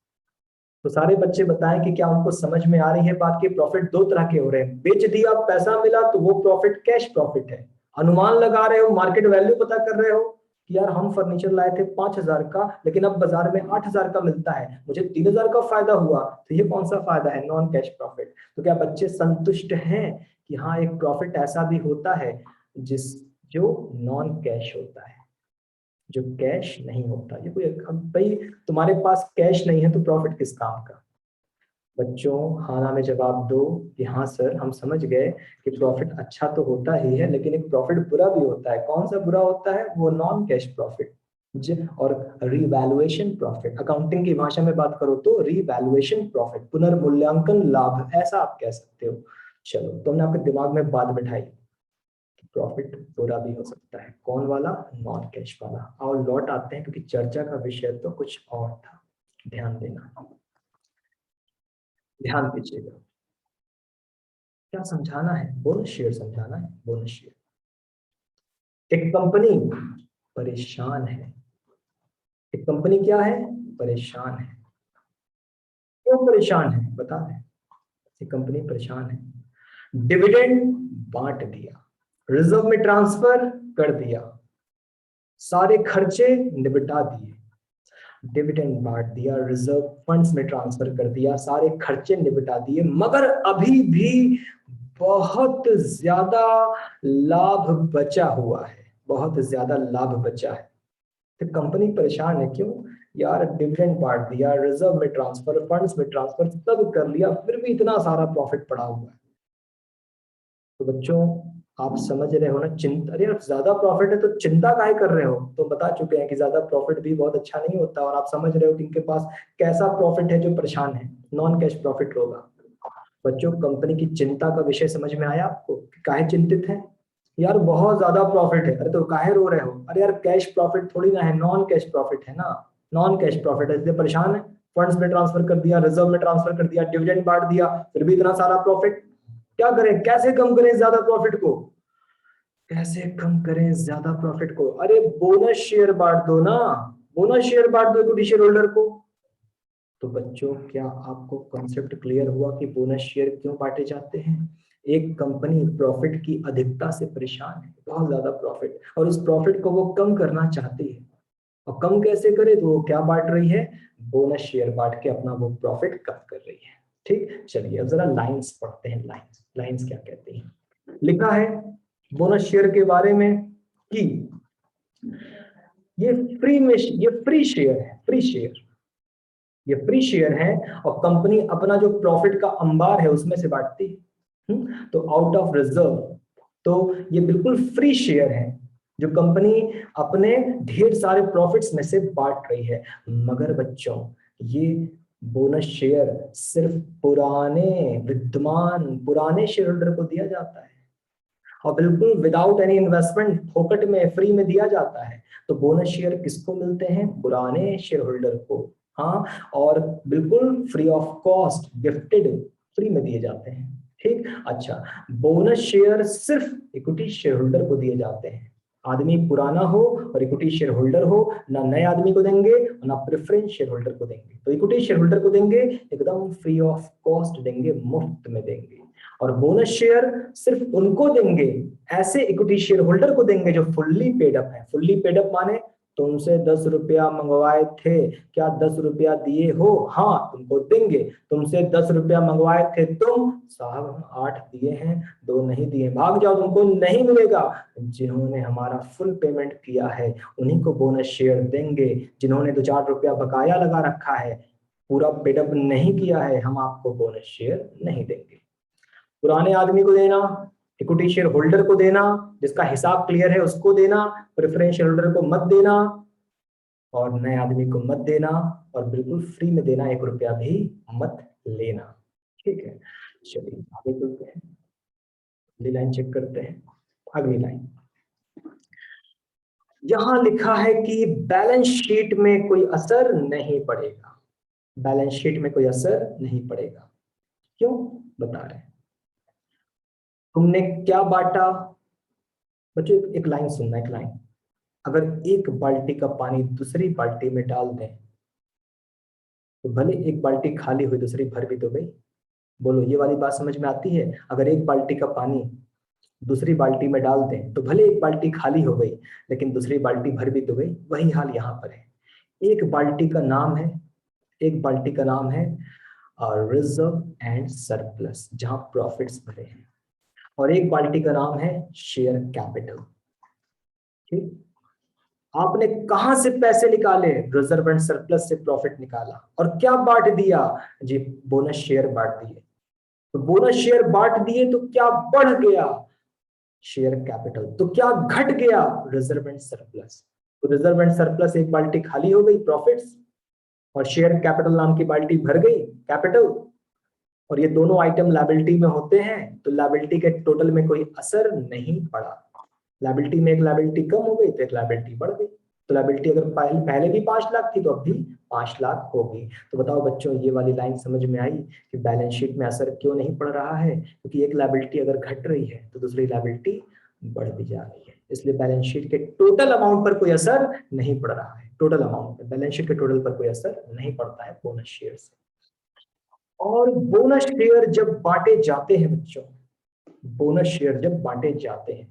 तो सारे बच्चे बताएं कि क्या उनको समझ में आ रही है बात की? प्रॉफिट दो तरह के हो रहे हैं, बेच दिया पैसा मिला तो वो प्रॉफिट कैश प्रॉफिट है, अनुमान लगा रहे हो, मार्केट वैल्यू पता कर रहे हो कि यार हम फर्नीचर लाए थे 5,000 का लेकिन अब बाजार में 8,000 का मिलता है, मुझे 3,000 का फायदा हुआ, तो ये कौन सा फायदा है? Non cash profit. तो क्या बच्चे संतुष्ट हैं कि हाँ एक प्रॉफिट ऐसा भी होता है जिस जो नॉन कैश होता है, जो कैश नहीं होता? ये कोई, अब भाई तुम्हारे पास कैश नहीं है तो प्रॉफिट किस काम का? बच्चों हाँ ना में जवाब दो कि हाँ सर हम समझ गए कि प्रॉफिट अच्छा तो होता ही है लेकिन एक प्रॉफिट बुरा भी होता है। कौन सा बुरा होता है? वो नॉन कैश प्रॉफिट। और रिवैल्यूएशन प्रॉफिट, अकाउंटिंग की भाषा में बात करो तो रिवैल्यूएशन प्रॉफिट, पुनर्मूल्यांकन लाभ, ऐसा आप कह सकते हो। चलो तुमने आपके दिमाग में बात बिठाई, प्रॉफिट बुरा भी हो सकता है। कौन वाला? नॉन कैश वाला। और लौट आते हैं क्योंकि चर्चा का विषय तो कुछ और था, ध्यान देना, ध्यान दीजिएगा। क्या समझाना है? बोनस शेयर समझाना है, बोनस शेयर। एक कंपनी परेशान है, एक कंपनी क्या है? परेशान है। क्यों परेशान है बता दें? एक कंपनी परेशान है, डिविडेंड बांट दिया, रिजर्व में ट्रांसफर कर दिया, सारे खर्चे निपटा दिए, डिविडेंड बांट दिया, रिजर्व फंड्स में ट्रांसफर कर दिया, सारे खर्चे निपटा दिए, मगर अभी भी बहुत ज्यादा लाभ बचा हुआ है, बहुत ज्यादा लाभ बचा है। तो कंपनी परेशान है, क्यों? यार डिविडेंड बांट दिया, रिजर्व में ट्रांसफर, फंड्स में ट्रांसफर सब कर लिया, फिर भी इतना सारा प्रॉफिट पड़ा हुआ है। तो बच्चों आप समझ रहे हो ना, चिंता, अरे यार ज्यादा प्रॉफिट है तो चिंता काहे कर रहे हो, तो बता चुके हैं कि ज्यादा प्रॉफिट भी बहुत अच्छा नहीं होता, और आप समझ रहे हो कि इनके पास कैसा प्रॉफिट है जो परेशान है, नॉन कैश प्रॉफिट होगा। बच्चों, कंपनी की चिंता का विषय समझ में आया आपको कि काहे चिंतित है? यार बहुत ज्यादा प्रॉफिट है, अरे तो काहे रो रहे हो? अरे यार कैश प्रॉफिट थोड़ी ना है, नॉन कैश प्रॉफिट है ना, नॉन कैश प्रॉफिट है इसलिए परेशान है। फंड्स में ट्रांसफर कर दिया, रिजर्व में ट्रांसफर कर दिया, डिविडेंड बांट दिया, फिर भी इतना सारा प्रॉफिट। क्या करें, कैसे कम करें ज्यादा प्रॉफिट को, कैसे कम करें ज्यादा प्रॉफिट को? अरे बोनस शेयर बांट दो ना, बोनस शेयर बांट दो इक्विटी शेयर होल्डर को। तो बच्चों, क्या आपको कॉन्सेप्ट क्लियर हुआ कि बोनस शेयर क्यों बांटे जाते हैं? एक कंपनी प्रॉफिट की अधिकता से परेशान है, बहुत ज्यादा प्रॉफिट, और उस प्रॉफिट को वो कम करना चाहती है, और कम कैसे करे, तो वो क्या बांट रही है? बोनस शेयर बांट के अपना वो प्रॉफिट कम कर रही है। ठीक, चलिए अब जरा लाइंस पढ़ते हैं। लाइंस, लाइंस क्या कहती हैं? लिखा है बोनस शेयर के बारे में कि ये फ्री में, ये फ्री शेयर है, फ्री शेयर, ये फ्री शेयर है, और कंपनी अपना जो प्रॉफिट का अंबार है उसमें से बांटती है। तो आउट ऑफ रिजर्व, तो ये बिल्कुल फ्री शेयर है जो कंपनी अपने ढेर सारे प्रॉफिट्स में से बांट रही है। मगर बच्चों, ये बोनस शेयर सिर्फ पुराने विद्यमान पुराने शेयर होल्डर को दिया जाता है, और बिल्कुल विदाउट एनी इन्वेस्टमेंट, फोकट में, फ्री में दिया जाता है। तो बोनस शेयर किसको मिलते हैं? पुराने शेयर होल्डर को। हाँ, और बिल्कुल free of cost, gifted, free में दिए जाते हैं। ठीक, अच्छा, बोनस शेयर सिर्फ इक्विटी शेयर होल्डर को दिए जाते हैं। आदमी पुराना हो और इक्विटी शेयर होल्डर हो, ना नए आदमी को देंगे और ना प्रेफरेंस शेयर होल्डर को देंगे। तो इक्विटी शेयर होल्डर को देंगे, एकदम फ्री ऑफ कॉस्ट देंगे, मुफ्त में देंगे। और बोनस शेयर सिर्फ उनको देंगे, ऐसे इक्विटी शेयर होल्डर को देंगे जो फुल्ली पेड अप है। फुल्ली पेड अप माने तुमसे 10 रुपया मंगवाए थे, क्या 10 रुपया दिए हो? हाँ, तुमको देंगे। तुमसे 10 रुपया मंगवाए थे तुम, साहब हम 8 दिए हैं, 2 नहीं दिए, भाग जाओ, तुमको नहीं मिलेगा। जिन्होंने हमारा फुल पेमेंट किया है उन्हीं को बोनस शेयर देंगे। जिन्होंने 2-4 रुपया बकाया लगा रखा है, पूरा पेडअप नहीं किया है, हम आपको बोनस शेयर नहीं देंगे। पुराने आदमी को देना, इक्विटी शेयर होल्डर को देना, जिसका हिसाब क्लियर है उसको देना, प्रेफरेंस शेयर होल्डर को मत देना, और नए आदमी को मत देना, और बिल्कुल फ्री में देना, 1 रुपया भी मत लेना। ठीक है, चलिए आगे चलते हैं, अगली लाइन चेक करते हैं। अगली लाइन, यहां लिखा है कि बैलेंस शीट में कोई असर नहीं पड़ेगा। बैलेंस शीट में कोई असर नहीं पड़ेगा, क्यों? बता रहे हैं। तुमने क्या बांटा? बच्चों एक लाइन सुनना, एक लाइन, अगर एक बाल्टी का पानी दूसरी बाल्टी में डाल दें, तो भले एक बाल्टी खाली हुई, दूसरी भर भी तो गई। बोलो, ये वाली बात समझ में आती है? अगर एक बाल्टी का पानी दूसरी बाल्टी में डाल दें, तो भले एक बाल्टी खाली हो गई, लेकिन दूसरी बाल्टी भर भी तो गई। वही हाल यहाँ पर है। एक बाल्टी का नाम है, एक बाल्टी का नाम है रिजर्व एंड सरप्लस, जहां प्रॉफिट्स भरे हैं, और एक बाल्टी का नाम है शेयर कैपिटल। ठीक, आपने कहां से पैसे निकाले? रिजर्व एंड सरप्लस से प्रॉफिट निकाला, और क्या बांट दिया? जी, बोनस शेयर बांट दिए। तो बोनस शेयर बांट दिए तो क्या बढ़ गया? Share capital. तो क्या घट गया? Reserve and surplus. तो रिजर्व एंड सरप्लस, एक बाल्टी खाली हो गई प्रॉफिट्स, और शेयर कैपिटल नाम की बाल्टी भर गई कैपिटल, और ये दोनों आइटम लायबिलिटी में होते हैं, तो लायबिलिटी के टोटल में कोई असर नहीं पड़ा। लायबिलिटी में एक लायबिलिटी कम हो गई तो एक लायबिलिटी बढ़ गई। तो लायबिलिटी अगर पहले भी 5 लाख थी तो अब भी 5 लाख होगी। तो बताओ बच्चों, ये वाली लाइन समझ में आई कि बैलेंस शीट में असर क्यों नहीं पड़ रहा है? क्योंकि एक लायबिलिटी अगर घट रही है तो दूसरी लायबिलिटी बढ़ भी जा रही है, इसलिए बैलेंस शीट के टोटल अमाउंट पर कोई असर नहीं पड़ रहा है। टोटल अमाउंट पर, बैलेंस शीट के टोटल पर कोई असर नहीं पड़ता है बोनस शेयर से। और बोनस शेयर जब बांटे जाते हैं बच्चों, बोनस शेयर जब बांटे जाते हैं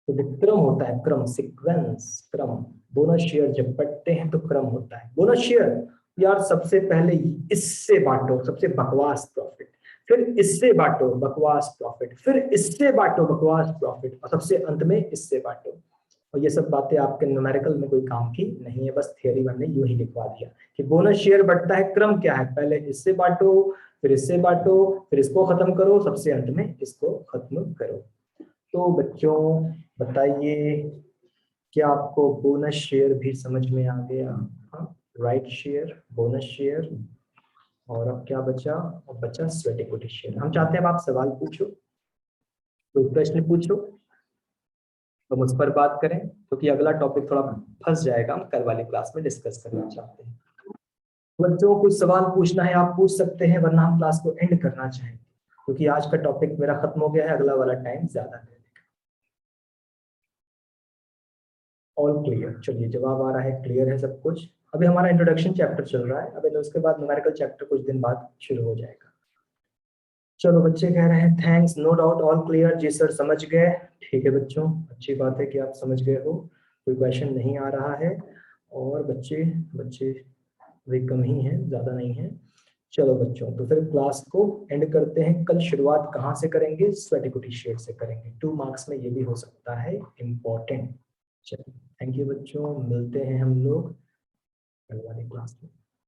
तो जो क्रम होता है, क्रम, सीक्वेंस, क्रम, बोनस शेयर जब बंटते हैं तो क्रम होता है। बोनस शेयर, यार सबसे पहले इससे बांटो, सबसे बकवास प्रॉफिट, फिर इससे बांटो बकवास प्रॉफिट, फिर इससे बांटो बकवास प्रॉफिट, और सबसे अंत में इससे बांटो। और ये सब बातें आपके न्यूमेरिकल में कोई काम की नहीं है, बस थियरी मैंने यूं ही लिखवा दिया कि बोनस शेयर बढ़ता है, क्रम क्या है? पहले इससे बांटो, फिर इससे बांटो, फिर इसको खत्म करो, सबसे अंत में इसको खत्म करो। तो बच्चों बताइए, क्या आपको बोनस शेयर भी समझ में आ गया? हाँ, राइट शेयर, बोनस शेयर, और अब क्या बचा? अब बचा स्वेट इक्विटी शेयर। हम चाहते हैं अब आप सवाल पूछो, कोई प्रश्न पूछो, हम उस पर बात करें, क्योंकि अगला टॉपिक थोड़ा फंस जाएगा, हम कल वाली क्लास में डिस्कस करना चाहते हैं। बच्चों कुछ सवाल पूछना है आप पूछ सकते हैं, वरना हम क्लास को एंड करना चाहेंगे, क्योंकि आज का टॉपिक मेरा खत्म हो गया है, अगला वाला टाइम ज्यादा है। All clear? चलिए जवाब आ रहा है, क्लियर है सब कुछ। अभी हमारा इंट्रोडक्शन चैप्टर चल रहा है, अभी उसके बाद न्यूमेरिकल चैप्टर कुछ दिन बाद शुरू हो जाएगा। चलो बच्चे कह रहे हैं thanks, no doubt all clear. जी सर समझ गए। ठीक है बच्चों, अच्छी बात है कि आप समझ गए हो, कोई क्वेश्चन नहीं आ रहा है। और बच्चे बच्चे भी कम ही हैं, ज्यादा नहीं है। चलो बच्चों, तो फिर क्लास को एंड करते हैं। कल शुरुआत कहाँ से करेंगे? स्वेट इक्विटी शेयर से करेंगे। 2 मार्क्स में ये भी हो सकता है इम्पोर्टेंट। चलिए थैंक यू बच्चों, मिलते हैं हम लोग कल वाली क्लास में।